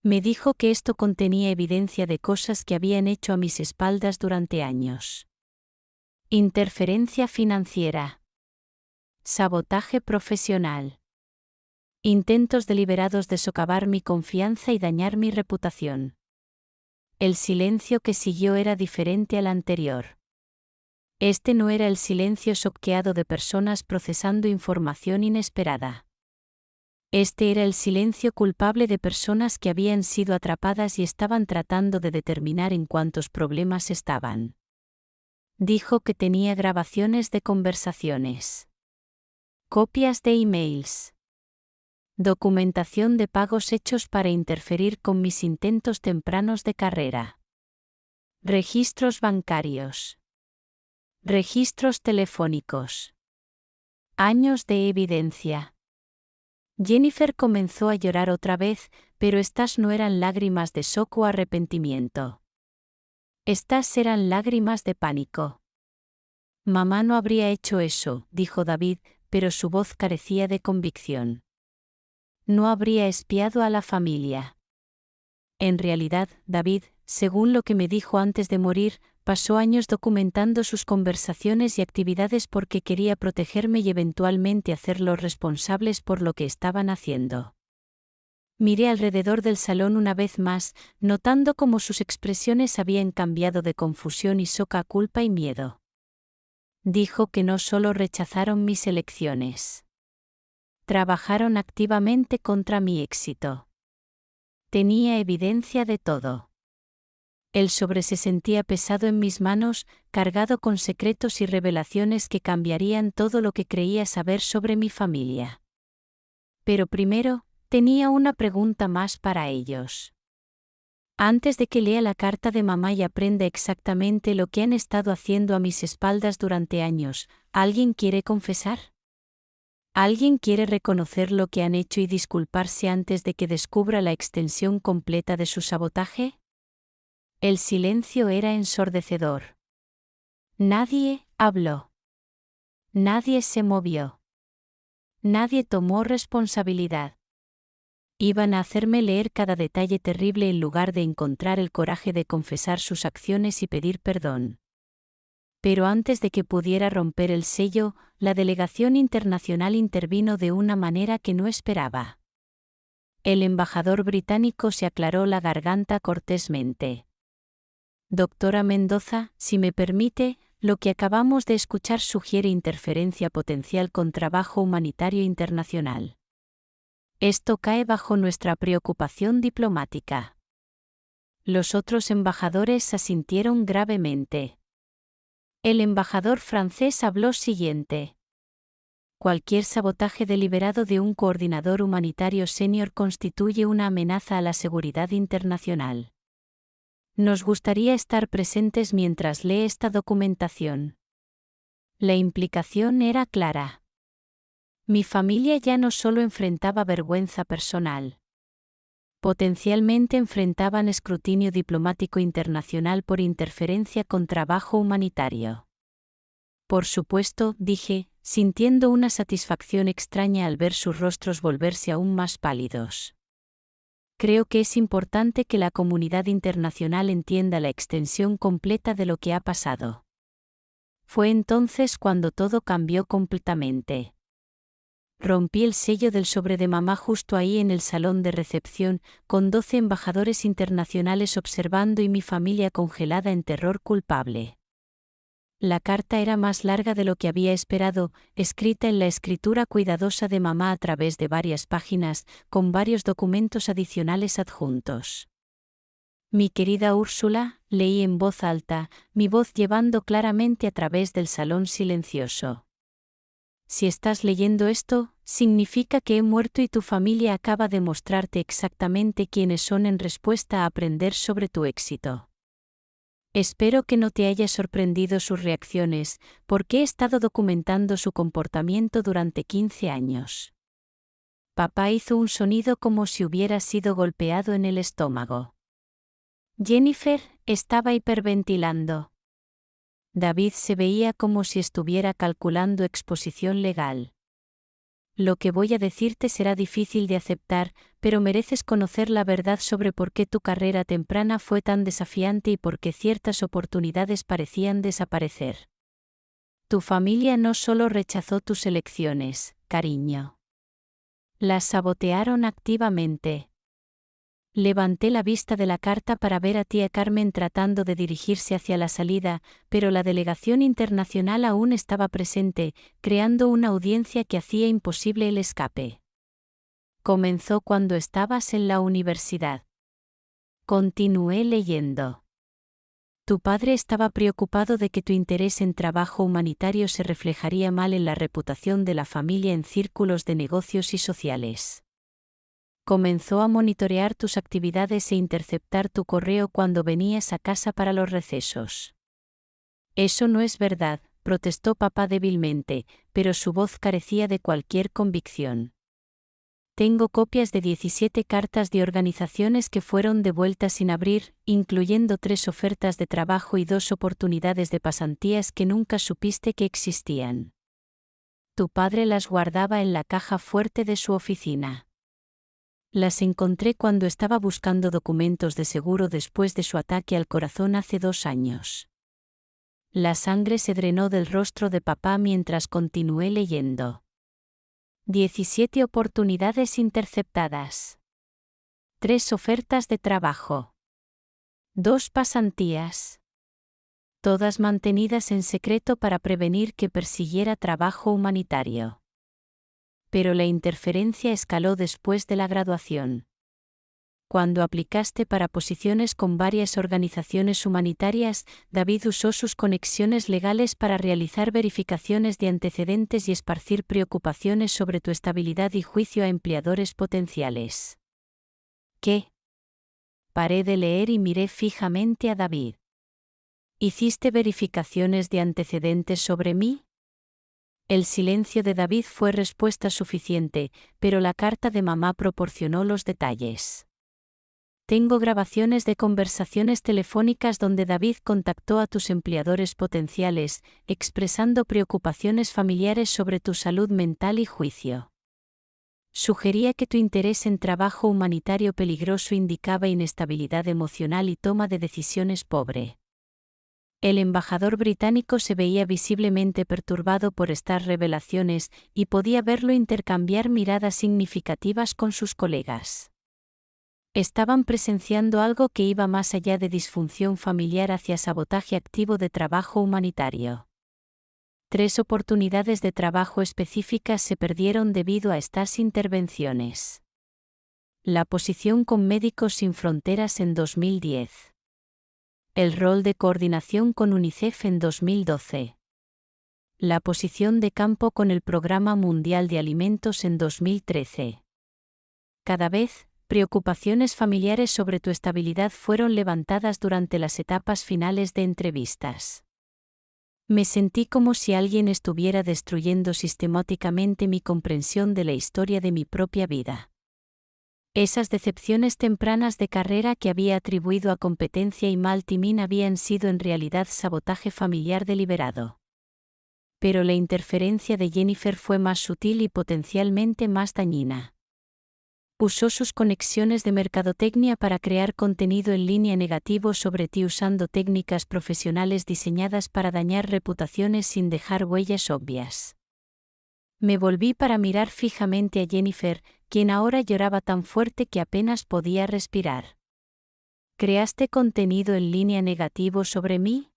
Me dijo que esto contenía evidencia de cosas que habían hecho a mis espaldas durante años. Interferencia financiera. Sabotaje profesional. Intentos deliberados de socavar mi confianza y dañar mi reputación. El silencio que siguió era diferente al anterior. Este no era el silencio choqueado de personas procesando información inesperada. Este era el silencio culpable de personas que habían sido atrapadas y estaban tratando de determinar en cuántos problemas estaban. Dijo que tenía grabaciones de conversaciones. Copias de emails. Documentación de pagos hechos para interferir con mis intentos tempranos de carrera. Registros bancarios. Registros telefónicos. Años de evidencia. Jennifer comenzó a llorar otra vez, pero estas no eran lágrimas de shock o arrepentimiento. Estas eran lágrimas de pánico. Mamá no habría hecho eso, dijo David, pero su voz carecía de convicción. No habría espiado a la familia. En realidad, David, según lo que me dijo antes de morir, pasó años documentando sus conversaciones y actividades porque quería protegerme y eventualmente hacerlos responsables por lo que estaban haciendo. Miré alrededor del salón una vez más, notando cómo sus expresiones habían cambiado de confusión y shock a culpa y miedo. Dijo que no solo rechazaron mis elecciones. Trabajaron activamente contra mi éxito. Tenía evidencia de todo. El sobre se sentía pesado en mis manos, cargado con secretos y revelaciones que cambiarían todo lo que creía saber sobre mi familia. Pero primero, tenía una pregunta más para ellos. Antes de que lea la carta de mamá y aprenda exactamente lo que han estado haciendo a mis espaldas durante años, ¿alguien quiere confesar? ¿Alguien quiere reconocer lo que han hecho y disculparse antes de que descubra la extensión completa de su sabotaje? El silencio era ensordecedor. Nadie habló. Nadie se movió. Nadie tomó responsabilidad. Iban a hacerme leer cada detalle terrible en lugar de encontrar el coraje de confesar sus acciones y pedir perdón. Pero antes de que pudiera romper el sello, la delegación internacional intervino de una manera que no esperaba. El embajador británico se aclaró la garganta cortésmente. Doctora Mendoza, si me permite, lo que acabamos de escuchar sugiere interferencia potencial con trabajo humanitario internacional. Esto cae bajo nuestra preocupación diplomática. Los otros embajadores asintieron gravemente. El embajador francés habló siguiente. Cualquier sabotaje deliberado de un coordinador humanitario senior constituye una amenaza a la seguridad internacional. Nos gustaría estar presentes mientras lee esta documentación. La implicación era clara. Mi familia ya no solo enfrentaba vergüenza personal. Potencialmente enfrentaban escrutinio diplomático internacional por interferencia con trabajo humanitario. Por supuesto, dije, sintiendo una satisfacción extraña al ver sus rostros volverse aún más pálidos. Creo que es importante que la comunidad internacional entienda la extensión completa de lo que ha pasado. Fue entonces cuando todo cambió completamente. Rompí el sello del sobre de mamá justo ahí en el salón de recepción, con 12 embajadores internacionales observando y mi familia congelada en terror culpable. La carta era más larga de lo que había esperado, escrita en la escritura cuidadosa de mamá a través de varias páginas, con varios documentos adicionales adjuntos. Mi querida Úrsula, leí en voz alta, mi voz llevando claramente a través del salón silencioso. Si estás leyendo esto, significa que he muerto y tu familia acaba de mostrarte exactamente quiénes son en respuesta a aprender sobre tu éxito. Espero que no te haya sorprendido sus reacciones, porque he estado documentando su comportamiento durante 15 años. Papá hizo un sonido como si hubiera sido golpeado en el estómago. Jennifer estaba hiperventilando. David se veía como si estuviera calculando exposición legal. Lo que voy a decirte será difícil de aceptar, pero mereces conocer la verdad sobre por qué tu carrera temprana fue tan desafiante y por qué ciertas oportunidades parecían desaparecer. Tu familia no solo rechazó tus elecciones, cariño. Las sabotearon activamente. Levanté la vista de la carta para ver a tía Carmen tratando de dirigirse hacia la salida, pero la delegación internacional aún estaba presente, creando una audiencia que hacía imposible el escape. Comenzó cuando estabas en la universidad. Continué leyendo. Tu padre estaba preocupado de que tu interés en trabajo humanitario se reflejaría mal en la reputación de la familia en círculos de negocios y sociales. Comenzó a monitorear tus actividades e interceptar tu correo cuando venías a casa para los recesos. Eso no es verdad, protestó papá débilmente, pero su voz carecía de cualquier convicción. Tengo copias de 17 cartas de organizaciones que fueron devueltas sin abrir, incluyendo 3 ofertas de trabajo y 2 oportunidades de pasantías que nunca supiste que existían. Tu padre las guardaba en la caja fuerte de su oficina. Las encontré cuando estaba buscando documentos de seguro después de su ataque al corazón hace 2 años. La sangre se drenó del rostro de papá mientras continué leyendo. 17 oportunidades interceptadas. 3 ofertas de trabajo. 2 pasantías. Todas mantenidas en secreto para prevenir que persiguiera trabajo humanitario. Pero la interferencia escaló después de la graduación. Cuando aplicaste para posiciones con varias organizaciones humanitarias, David usó sus conexiones legales para realizar verificaciones de antecedentes y esparcir preocupaciones sobre tu estabilidad y juicio a empleadores potenciales. ¿Qué? Paré de leer y miré fijamente a David. ¿Hiciste verificaciones de antecedentes sobre mí? El silencio de David fue respuesta suficiente, pero la carta de mamá proporcionó los detalles. Tengo grabaciones de conversaciones telefónicas donde David contactó a tus empleadores potenciales, expresando preocupaciones familiares sobre tu salud mental y juicio. Sugería que tu interés en trabajo humanitario peligroso indicaba inestabilidad emocional y toma de decisiones pobre. El embajador británico se veía visiblemente perturbado por estas revelaciones y podía verlo intercambiar miradas significativas con sus colegas. Estaban presenciando algo que iba más allá de disfunción familiar hacia sabotaje activo de trabajo humanitario. 3 oportunidades de trabajo específicas se perdieron debido a estas intervenciones. La posición con Médicos Sin Fronteras en 2010. El rol de coordinación con UNICEF en 2012. La posición de campo con el Programa Mundial de Alimentos en 2013. Cada vez, preocupaciones familiares sobre tu estabilidad fueron levantadas durante las etapas finales de entrevistas. Me sentí como si alguien estuviera destruyendo sistemáticamente mi comprensión de la historia de mi propia vida. Esas decepciones tempranas de carrera que había atribuido a competencia y mal timing habían sido en realidad sabotaje familiar deliberado. Pero la interferencia de Jennifer fue más sutil y potencialmente más dañina. Usó sus conexiones de mercadotecnia para crear contenido en línea negativo sobre ti usando técnicas profesionales diseñadas para dañar reputaciones sin dejar huellas obvias. Me volví para mirar fijamente a Jennifer, quien ahora lloraba tan fuerte que apenas podía respirar. ¿Creaste contenido en línea negativo sobre mí?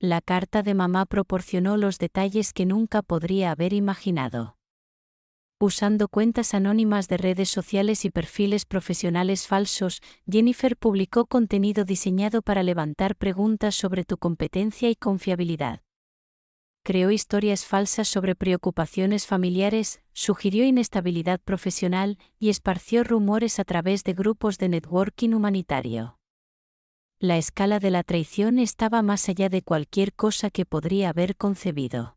La carta de mamá proporcionó los detalles que nunca podría haber imaginado. Usando cuentas anónimas de redes sociales y perfiles profesionales falsos, Jennifer publicó contenido diseñado para levantar preguntas sobre tu competencia y confiabilidad. Creó historias falsas sobre preocupaciones familiares, sugirió inestabilidad profesional y esparció rumores a través de grupos de networking humanitario. La escala de la traición estaba más allá de cualquier cosa que podría haber concebido.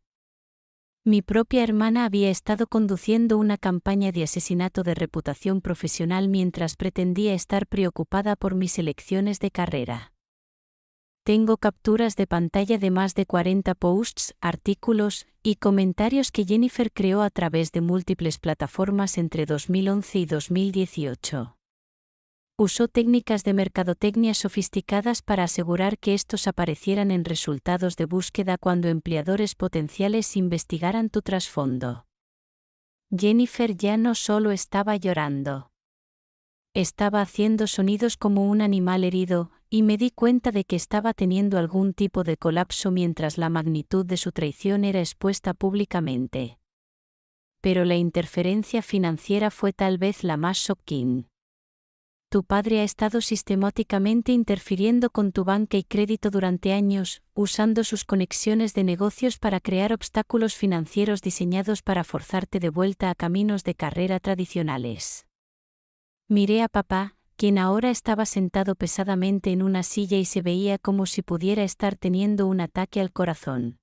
Mi propia hermana había estado conduciendo una campaña de asesinato de reputación profesional mientras pretendía estar preocupada por mis elecciones de carrera. Tengo capturas de pantalla de más de 40 posts, artículos y comentarios que Jennifer creó a través de múltiples plataformas entre 2011 y 2018. Usó técnicas de mercadotecnia sofisticadas para asegurar que estos aparecieran en resultados de búsqueda cuando empleadores potenciales investigaran tu trasfondo. Jennifer ya no solo estaba llorando. Estaba haciendo sonidos como un animal herido, y me di cuenta de que estaba teniendo algún tipo de colapso mientras la magnitud de su traición era expuesta públicamente. Pero la interferencia financiera fue tal vez la más shocking. Tu padre ha estado sistemáticamente interfiriendo con tu banca y crédito durante años, usando sus conexiones de negocios para crear obstáculos financieros diseñados para forzarte de vuelta a caminos de carrera tradicionales. Miré a papá, quien ahora estaba sentado pesadamente en una silla y se veía como si pudiera estar teniendo un ataque al corazón.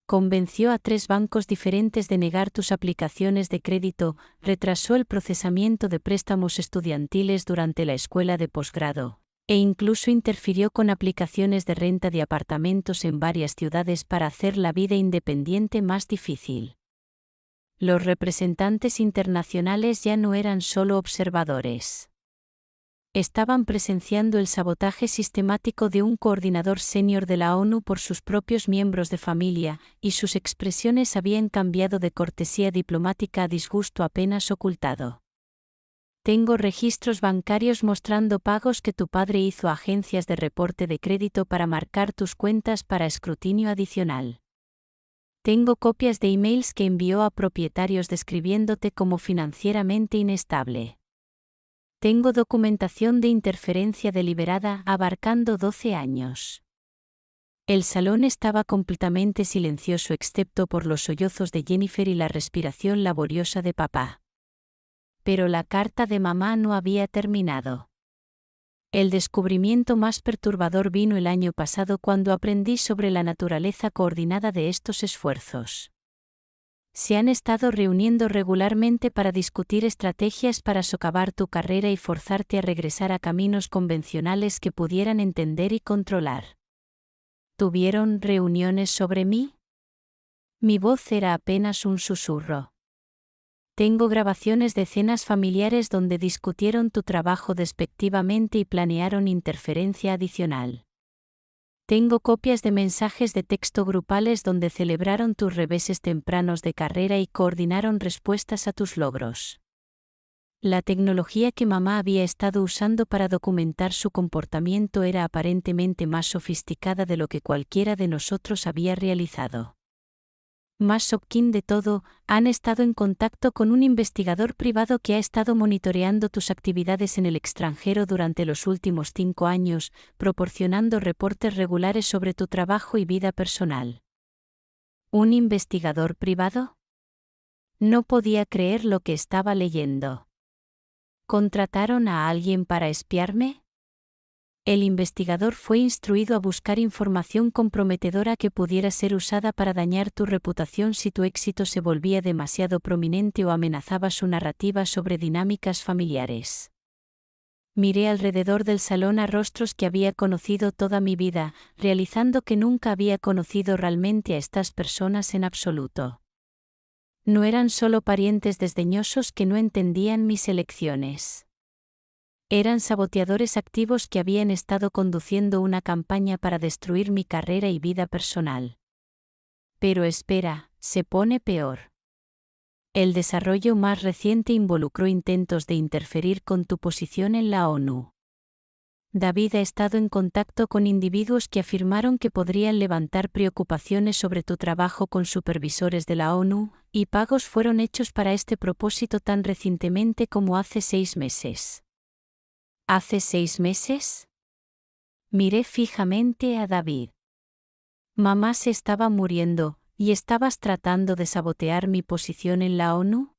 Convenció a 3 bancos diferentes de negar tus aplicaciones de crédito, retrasó el procesamiento de préstamos estudiantiles durante la escuela de posgrado, e incluso interfirió con aplicaciones de renta de apartamentos en varias ciudades para hacer la vida independiente más difícil. Los representantes internacionales ya no eran solo observadores. Estaban presenciando el sabotaje sistemático de un coordinador senior de la ONU por sus propios miembros de familia, y sus expresiones habían cambiado de cortesía diplomática a disgusto apenas ocultado. Tengo registros bancarios mostrando pagos que tu padre hizo a agencias de reporte de crédito para marcar tus cuentas para escrutinio adicional. Tengo copias de emails que envió a propietarios describiéndote como financieramente inestable. Tengo documentación de interferencia deliberada abarcando 12 años. El salón estaba completamente silencioso excepto por los sollozos de Jennifer y la respiración laboriosa de papá. Pero la carta de mamá no había terminado. El descubrimiento más perturbador vino el año pasado cuando aprendí sobre la naturaleza coordinada de estos esfuerzos. Se han estado reuniendo regularmente para discutir estrategias para socavar tu carrera y forzarte a regresar a caminos convencionales que pudieran entender y controlar. ¿Tuvieron reuniones sobre mí? Mi voz era apenas un susurro. Tengo grabaciones de cenas familiares donde discutieron tu trabajo despectivamente y planearon interferencia adicional. Tengo copias de mensajes de texto grupales donde celebraron tus reveses tempranos de carrera y coordinaron respuestas a tus logros. La tecnología que mamá había estado usando para documentar su comportamiento era aparentemente más sofisticada de lo que cualquiera de nosotros había realizado. Más shocking de todo, han estado en contacto con un investigador privado que ha estado monitoreando tus actividades en el extranjero durante los últimos 5 años, proporcionando reportes regulares sobre tu trabajo y vida personal. ¿Un investigador privado? No podía creer lo que estaba leyendo. ¿Contrataron a alguien para espiarme? El investigador fue instruido a buscar información comprometedora que pudiera ser usada para dañar tu reputación si tu éxito se volvía demasiado prominente o amenazaba su narrativa sobre dinámicas familiares. Miré alrededor del salón a rostros que había conocido toda mi vida, realizando que nunca había conocido realmente a estas personas en absoluto. No eran solo parientes desdeñosos que no entendían mis elecciones. Eran saboteadores activos que habían estado conduciendo una campaña para destruir mi carrera y vida personal. Pero espera, se pone peor. El desarrollo más reciente involucró intentos de interferir con tu posición en la ONU. David ha estado en contacto con individuos que afirmaron que podrían levantar preocupaciones sobre tu trabajo con supervisores de la ONU, y pagos fueron hechos para este propósito tan recientemente como hace 6 meses. ¿Hace 6 meses? Miré fijamente a David. Mamá se estaba muriendo, ¿y estabas tratando de sabotear mi posición en la ONU?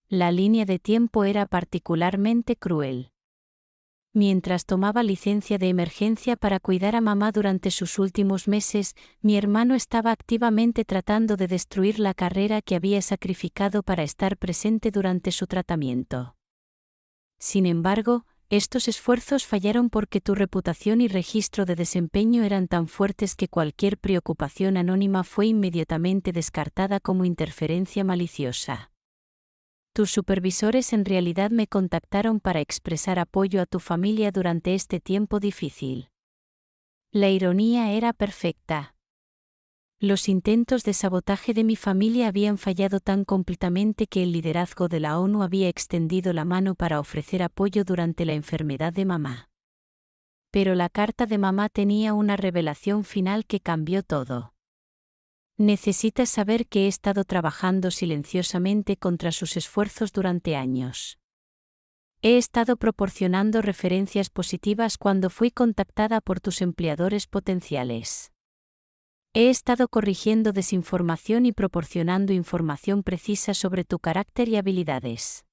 La línea de tiempo era particularmente cruel. Mientras tomaba licencia de emergencia para cuidar a mamá durante sus últimos meses, mi hermano estaba activamente tratando de destruir la carrera que había sacrificado para estar presente durante su tratamiento. Sin embargo, estos esfuerzos fallaron porque tu reputación y registro de desempeño eran tan fuertes que cualquier preocupación anónima fue inmediatamente descartada como interferencia maliciosa. Tus supervisores en realidad me contactaron para expresar apoyo a tu familia durante este tiempo difícil. La ironía era perfecta. Los intentos de sabotaje de mi familia habían fallado tan completamente que el liderazgo de la ONU había extendido la mano para ofrecer apoyo durante la enfermedad de mamá. Pero la carta de mamá tenía una revelación final que cambió todo. Necesitas saber que he estado trabajando silenciosamente contra sus esfuerzos durante años. He estado proporcionando referencias positivas cuando fui contactada por tus empleadores potenciales. He estado corrigiendo desinformación y proporcionando información precisa sobre tu carácter y habilidades.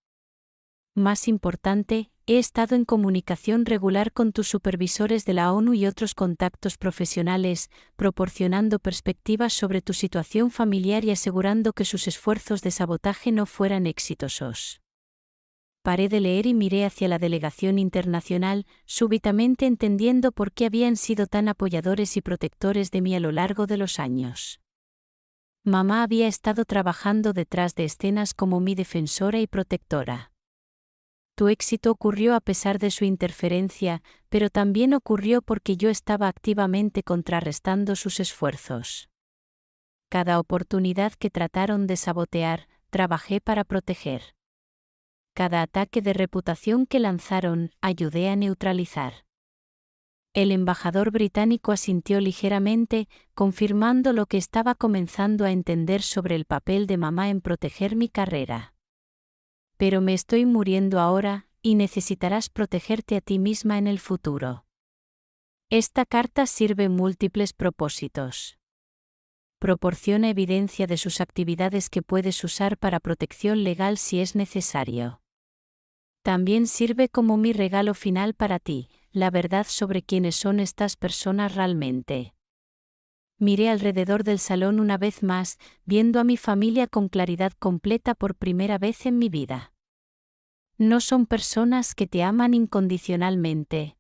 Más importante, he estado en comunicación regular con tus supervisores de la ONU y otros contactos profesionales, proporcionando perspectivas sobre tu situación familiar y asegurando que sus esfuerzos de sabotaje no fueran exitosos. Paré de leer y miré hacia la delegación internacional, súbitamente entendiendo por qué habían sido tan apoyadores y protectores de mí a lo largo de los años. Mamá había estado trabajando detrás de escenas como mi defensora y protectora. Tu éxito ocurrió a pesar de su interferencia, pero también ocurrió porque yo estaba activamente contrarrestando sus esfuerzos. Cada oportunidad que trataron de sabotear, trabajé para proteger. Cada ataque de reputación que lanzaron, ayudé a neutralizar. El embajador británico asintió ligeramente, confirmando lo que estaba comenzando a entender sobre el papel de mamá en proteger mi carrera. Pero me estoy muriendo ahora, y necesitarás protegerte a ti misma en el futuro. Esta carta sirve múltiples propósitos. Proporciona evidencia de sus actividades que puedes usar para protección legal si es necesario. También sirve como mi regalo final para ti, la verdad sobre quiénes son estas personas realmente. Miré alrededor del salón una vez más, viendo a mi familia con claridad completa por primera vez en mi vida. No son personas que te aman incondicionalmente.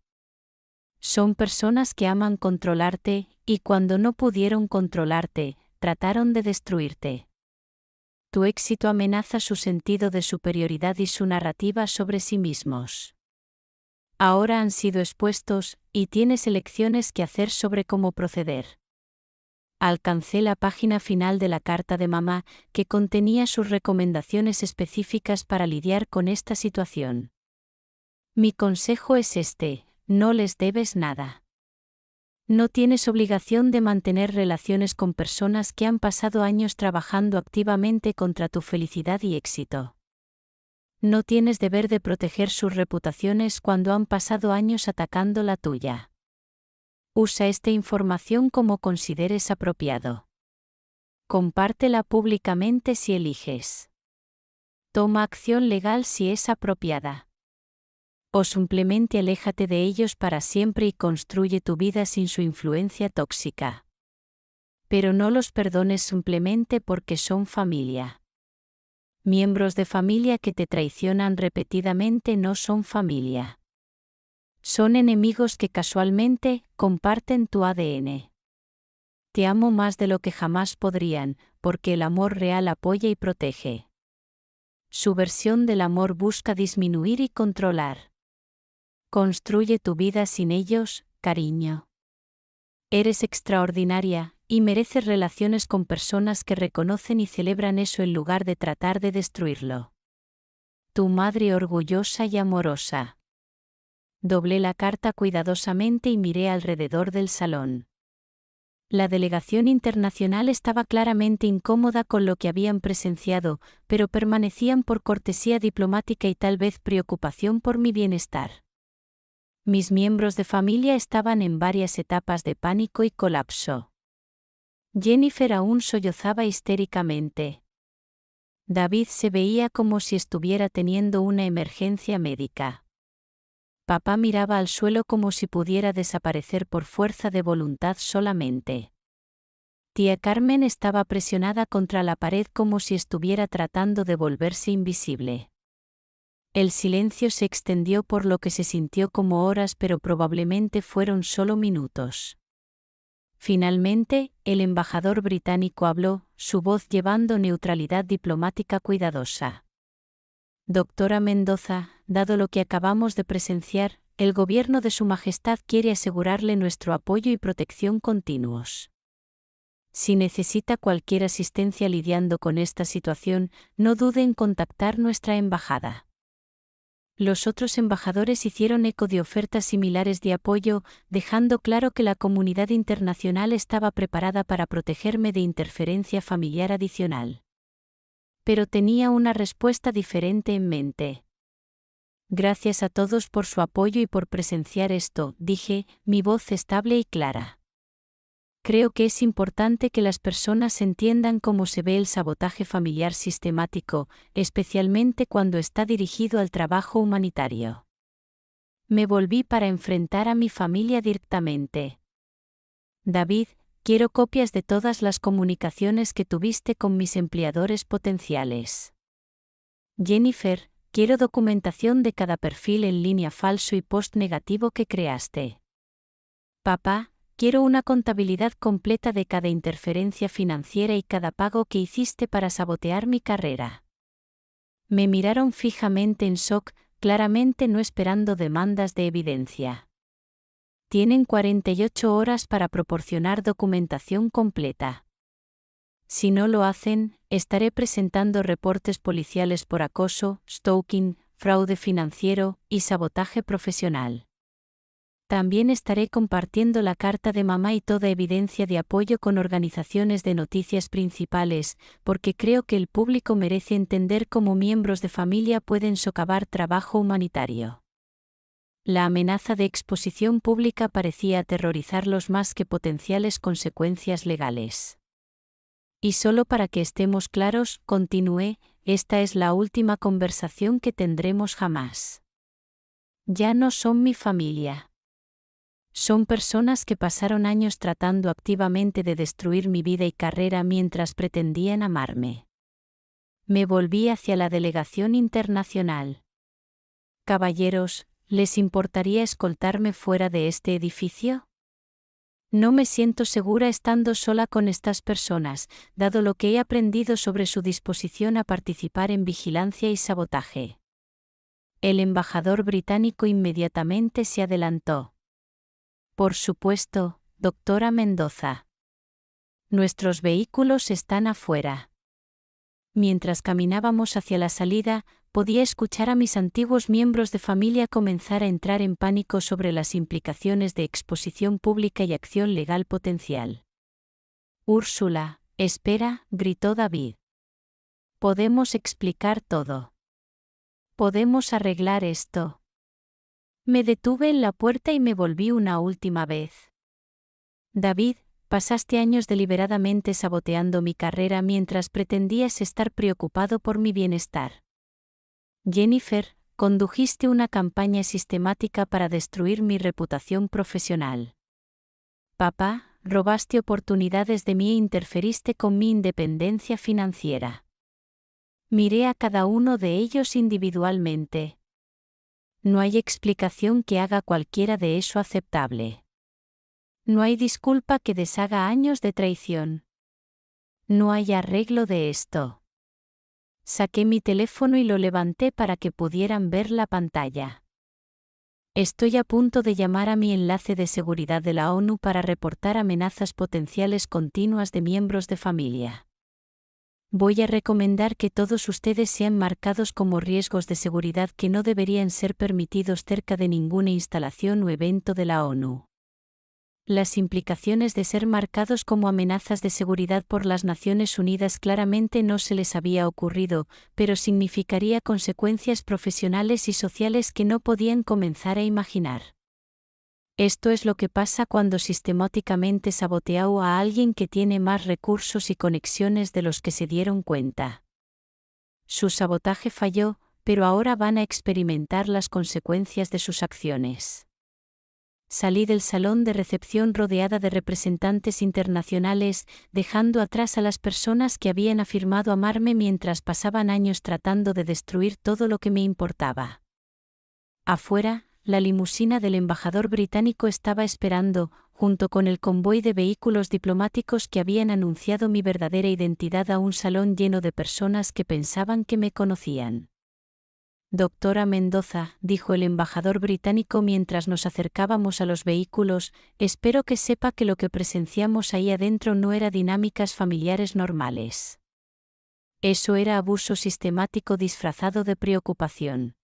Son personas que aman controlarte, y cuando no pudieron controlarte, trataron de destruirte. Tu éxito amenaza su sentido de superioridad y su narrativa sobre sí mismos. Ahora han sido expuestos, y tienes elecciones que hacer sobre cómo proceder. Alcancé la página final de la carta de mamá, que contenía sus recomendaciones específicas para lidiar con esta situación. Mi consejo es este: no les debes nada. No tienes obligación de mantener relaciones con personas que han pasado años trabajando activamente contra tu felicidad y éxito. No tienes deber de proteger sus reputaciones cuando han pasado años atacando la tuya. Usa esta información como consideres apropiado. Compártela públicamente si eliges. Toma acción legal si es apropiada. O simplemente aléjate de ellos para siempre y construye tu vida sin su influencia tóxica. Pero no los perdones simplemente porque son familia. Miembros de familia que te traicionan repetidamente no son familia. Son enemigos que casualmente comparten tu ADN. Te amo más de lo que jamás podrían, porque el amor real apoya y protege. Su versión del amor busca disminuir y controlar. Construye tu vida sin ellos, cariño. Eres extraordinaria, y mereces relaciones con personas que reconocen y celebran eso en lugar de tratar de destruirlo. Tu madre orgullosa y amorosa. Doblé la carta cuidadosamente y miré alrededor del salón. La delegación internacional estaba claramente incómoda con lo que habían presenciado, pero permanecían por cortesía diplomática y tal vez preocupación por mi bienestar. Mis miembros de familia estaban en varias etapas de pánico y colapso. Jennifer aún sollozaba histéricamente. David se veía como si estuviera teniendo una emergencia médica. Papá miraba al suelo como si pudiera desaparecer por fuerza de voluntad solamente. Tía Carmen estaba presionada contra la pared como si estuviera tratando de volverse invisible. El silencio se extendió por lo que se sintió como horas, pero probablemente fueron solo minutos. Finalmente, el embajador británico habló, su voz llevando neutralidad diplomática cuidadosa. Doctora Mendoza, dado lo que acabamos de presenciar, el gobierno de Su Majestad quiere asegurarle nuestro apoyo y protección continuos. Si necesita cualquier asistencia lidiando con esta situación, no dude en contactar nuestra embajada. Los otros embajadores hicieron eco de ofertas similares de apoyo, dejando claro que la comunidad internacional estaba preparada para protegerme de interferencia familiar adicional. Pero tenía una respuesta diferente en mente. Gracias a todos por su apoyo y por presenciar esto, dije, mi voz estable y clara. Creo que es importante que las personas entiendan cómo se ve el sabotaje familiar sistemático, especialmente cuando está dirigido al trabajo humanitario. Me volví para enfrentar a mi familia directamente. David, quiero copias de todas las comunicaciones que tuviste con mis empleadores potenciales. Jennifer, quiero documentación de cada perfil en línea falso y post negativo que creaste. Papá, quiero una contabilidad completa de cada interferencia financiera y cada pago que hiciste para sabotear mi carrera. Me miraron fijamente en shock, claramente no esperando demandas de evidencia. Tienen 48 horas para proporcionar documentación completa. Si no lo hacen, estaré presentando reportes policiales por acoso, stalking, fraude financiero y sabotaje profesional. También estaré compartiendo la carta de mamá y toda evidencia de apoyo con organizaciones de noticias principales, porque creo que el público merece entender cómo miembros de familia pueden socavar trabajo humanitario. La amenaza de exposición pública parecía aterrorizarlos más que potenciales consecuencias legales. Y solo para que estemos claros, continué, esta es la última conversación que tendremos jamás. Ya no son mi familia. Son personas que pasaron años tratando activamente de destruir mi vida y carrera mientras pretendían amarme. Me volví hacia la delegación internacional. Caballeros, ¿les importaría escoltarme fuera de este edificio? No me siento segura estando sola con estas personas, dado lo que he aprendido sobre su disposición a participar en vigilancia y sabotaje. El embajador británico inmediatamente se adelantó. Por supuesto, doctora Mendoza. Nuestros vehículos están afuera. Mientras caminábamos hacia la salida, podía escuchar a mis antiguos miembros de familia comenzar a entrar en pánico sobre las implicaciones de exposición pública y acción legal potencial. Úrsula, espera, gritó David. Podemos explicar todo. Podemos arreglar esto. Me detuve en la puerta y me volví una última vez. David, pasaste años deliberadamente saboteando mi carrera mientras pretendías estar preocupado por mi bienestar. Jennifer, condujiste una campaña sistemática para destruir mi reputación profesional. Papá, robaste oportunidades de mí e interferiste con mi independencia financiera. Miré a cada uno de ellos individualmente. No hay explicación que haga cualquiera de eso aceptable. No hay disculpa que deshaga años de traición. No hay arreglo de esto. Saqué mi teléfono y lo levanté para que pudieran ver la pantalla. Estoy a punto de llamar a mi enlace de seguridad de la ONU para reportar amenazas potenciales continuas de miembros de familia. Voy a recomendar que todos ustedes sean marcados como riesgos de seguridad que no deberían ser permitidos cerca de ninguna instalación o evento de la ONU. Las implicaciones de ser marcados como amenazas de seguridad por las Naciones Unidas claramente no se les había ocurrido, pero significaría consecuencias profesionales y sociales que no podían comenzar a imaginar. Esto es lo que pasa cuando sistemáticamente saboteó a alguien que tiene más recursos y conexiones de los que se dieron cuenta. Su sabotaje falló, pero ahora van a experimentar las consecuencias de sus acciones. Salí del salón de recepción rodeada de representantes internacionales, dejando atrás a las personas que habían afirmado amarme mientras pasaban años tratando de destruir todo lo que me importaba. Afuera, la limusina del embajador británico estaba esperando, junto con el convoy de vehículos diplomáticos que habían anunciado mi verdadera identidad a un salón lleno de personas que pensaban que me conocían. Doctora Mendoza, dijo el embajador británico mientras nos acercábamos a los vehículos, espero que sepa que lo que presenciamos ahí adentro no era dinámicas familiares normales. Eso era abuso sistemático disfrazado de preocupación.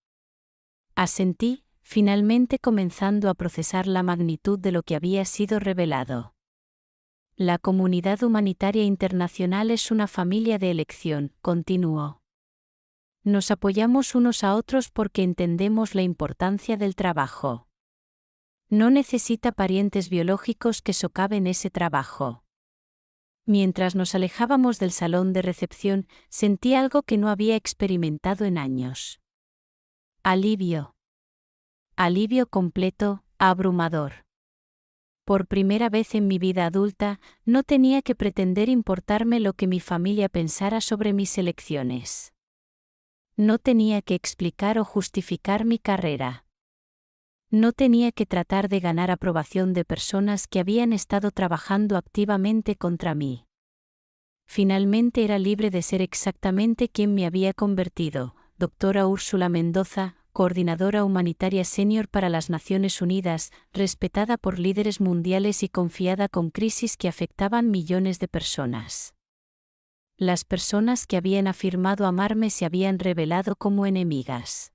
Asentí, finalmente comenzando a procesar la magnitud de lo que había sido revelado. La comunidad humanitaria internacional es una familia de elección, continuó. Nos apoyamos unos a otros porque entendemos la importancia del trabajo. No necesita parientes biológicos que socaven ese trabajo. Mientras nos alejábamos del salón de recepción, sentí algo que no había experimentado en años. Alivio. Alivio completo, abrumador. Por primera vez en mi vida adulta, no tenía que pretender importarme lo que mi familia pensara sobre mis elecciones. No tenía que explicar o justificar mi carrera. No tenía que tratar de ganar aprobación de personas que habían estado trabajando activamente contra mí. Finalmente era libre de ser exactamente quien me había convertido, doctora Úrsula Mendoza, coordinadora humanitaria senior para las Naciones Unidas, respetada por líderes mundiales y confiada con crisis que afectaban millones de personas. Las personas que habían afirmado amarme se habían revelado como enemigas.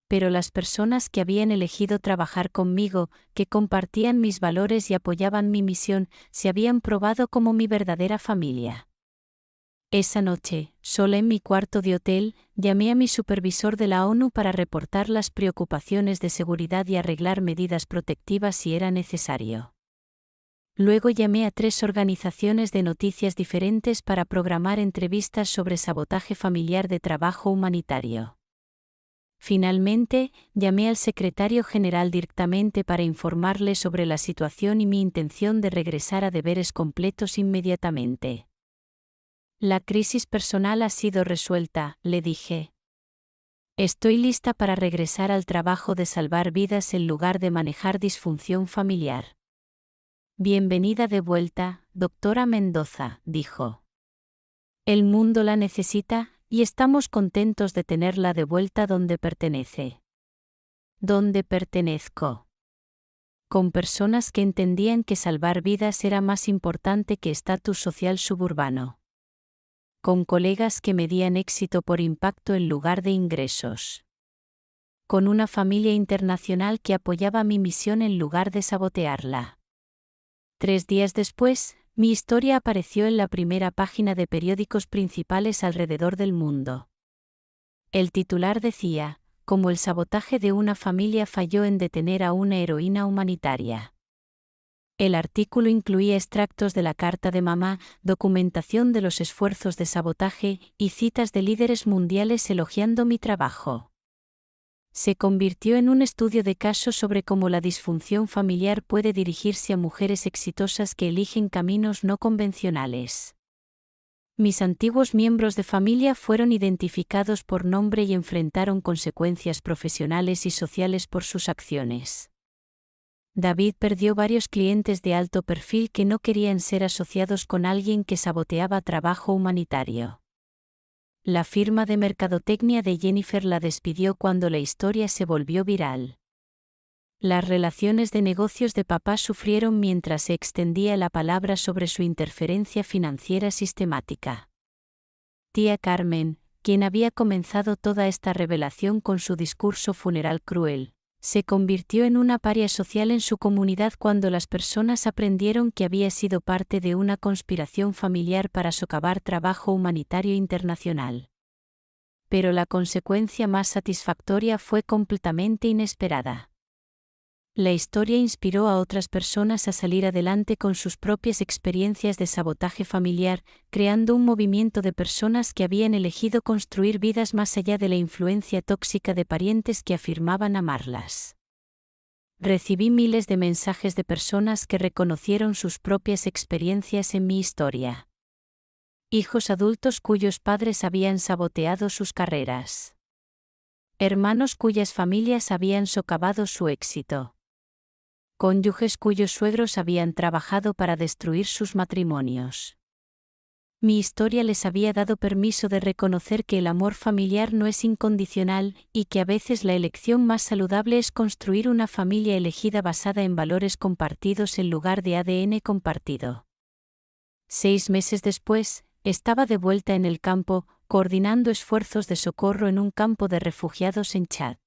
Pero las personas que habían elegido trabajar conmigo, que compartían mis valores y apoyaban mi misión, se habían probado como mi verdadera familia. Esa noche, sola en mi cuarto de hotel, llamé a mi supervisor de la ONU para reportar las preocupaciones de seguridad y arreglar medidas protectivas si era necesario. Luego llamé a 3 organizaciones de noticias diferentes para programar entrevistas sobre sabotaje familiar de trabajo humanitario. Finalmente, llamé al secretario general directamente para informarle sobre la situación y mi intención de regresar a deberes completos inmediatamente. La crisis personal ha sido resuelta, le dije. Estoy lista para regresar al trabajo de salvar vidas en lugar de manejar disfunción familiar. Bienvenida de vuelta, doctora Mendoza, dijo. El mundo la necesita, y estamos contentos de tenerla de vuelta donde pertenece. ¿Dónde pertenezco? con personas que entendían que salvar vidas era más importante que estatus social suburbano. Con colegas que medían éxito por impacto en lugar de ingresos. Con una familia internacional que apoyaba mi misión en lugar de sabotearla. 3 días después, mi historia apareció en la primera página de periódicos principales alrededor del mundo. El titular decía, como el sabotaje de una familia falló en detener a una heroína humanitaria. El artículo incluía extractos de la carta de mamá, documentación de los esfuerzos de sabotaje y citas de líderes mundiales elogiando mi trabajo. Se convirtió en un estudio de caso sobre cómo la disfunción familiar puede dirigirse a mujeres exitosas que eligen caminos no convencionales. Mis antiguos miembros de familia fueron identificados por nombre y enfrentaron consecuencias profesionales y sociales por sus acciones. David perdió varios clientes de alto perfil que no querían ser asociados con alguien que saboteaba trabajo humanitario. La firma de mercadotecnia de Jennifer la despidió cuando la historia se volvió viral. Las relaciones de negocios de papá sufrieron mientras se extendía la palabra sobre su interferencia financiera sistemática. Tía Carmen, quien había comenzado toda esta revelación con su discurso funeral cruel, se convirtió en una paria social en su comunidad cuando las personas aprendieron que había sido parte de una conspiración familiar para socavar trabajo humanitario internacional. Pero la consecuencia más satisfactoria fue completamente inesperada. La historia inspiró a otras personas a salir adelante con sus propias experiencias de sabotaje familiar, creando un movimiento de personas que habían elegido construir vidas más allá de la influencia tóxica de parientes que afirmaban amarlas. Recibí miles de mensajes de personas que reconocieron sus propias experiencias en mi historia. Hijos adultos cuyos padres habían saboteado sus carreras. Hermanos cuyas familias habían socavado su éxito. Cónyuges cuyos suegros habían trabajado para destruir sus matrimonios. Mi historia les había dado permiso de reconocer que el amor familiar no es incondicional y que a veces la elección más saludable es construir una familia elegida basada en valores compartidos en lugar de ADN compartido. 6 meses después, estaba de vuelta en el campo, coordinando esfuerzos de socorro en un campo de refugiados en Chad.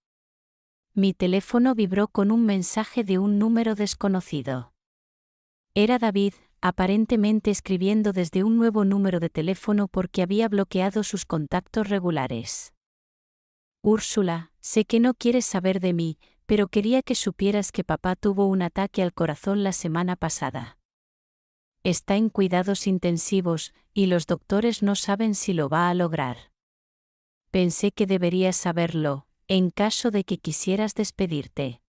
Mi teléfono vibró con un mensaje de un número desconocido. Era David, aparentemente escribiendo desde un nuevo número de teléfono porque había bloqueado sus contactos regulares. Úrsula, sé que no quieres saber de mí, pero quería que supieras que papá tuvo un ataque al corazón la semana pasada. Está en cuidados intensivos, y los doctores no saben si lo va a lograr. Pensé que deberías saberlo, en caso de que quisieras despedirte.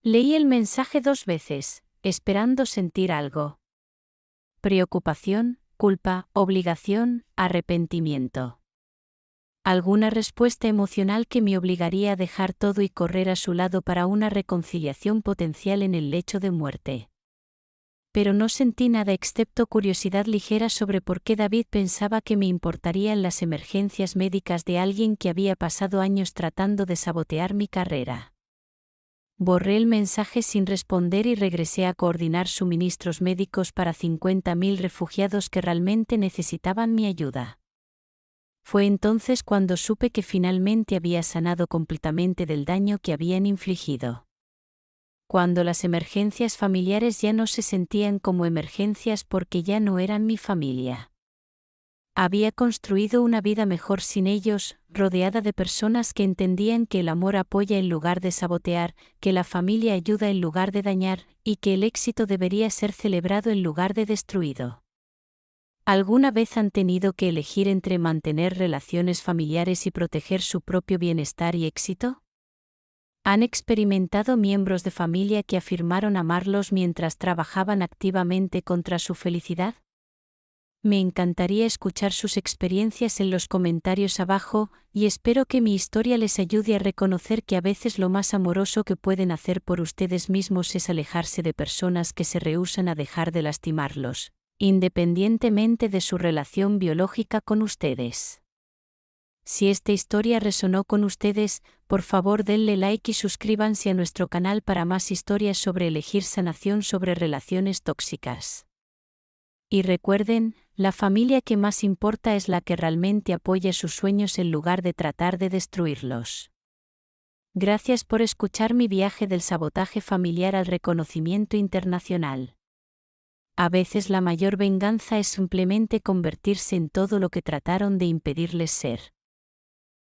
Leí el mensaje 2 veces, esperando sentir algo. Preocupación, culpa, obligación, arrepentimiento. Alguna respuesta emocional que me obligaría a dejar todo y correr a su lado para una reconciliación potencial en el lecho de muerte. Pero no sentí nada excepto curiosidad ligera sobre por qué David pensaba que me importarían las emergencias médicas de alguien que había pasado años tratando de sabotear mi carrera. Borré el mensaje sin responder y regresé a coordinar suministros médicos para 50.000 refugiados que realmente necesitaban mi ayuda. Fue entonces cuando supe que finalmente había sanado completamente del daño que habían infligido. Cuando las emergencias familiares ya no se sentían como emergencias porque ya no eran mi familia. Había construido una vida mejor sin ellos, rodeada de personas que entendían que el amor apoya en lugar de sabotear, que la familia ayuda en lugar de dañar, y que el éxito debería ser celebrado en lugar de destruido. ¿Alguna vez han tenido que elegir entre mantener relaciones familiares y proteger su propio bienestar y éxito? ¿Han experimentado miembros de familia que afirmaron amarlos mientras trabajaban activamente contra su felicidad? Me encantaría escuchar sus experiencias en los comentarios abajo, y espero que mi historia les ayude a reconocer que a veces lo más amoroso que pueden hacer por ustedes mismos es alejarse de personas que se rehúsan a dejar de lastimarlos, independientemente de su relación biológica con ustedes. Si esta historia resonó con ustedes, por favor denle like y suscríbanse a nuestro canal para más historias sobre elegir sanación sobre relaciones tóxicas. Y recuerden, la familia que más importa es la que realmente apoya sus sueños en lugar de tratar de destruirlos. Gracias por escuchar mi viaje del sabotaje familiar al reconocimiento internacional. A veces la mayor venganza es simplemente convertirse en todo lo que trataron de impedirles ser.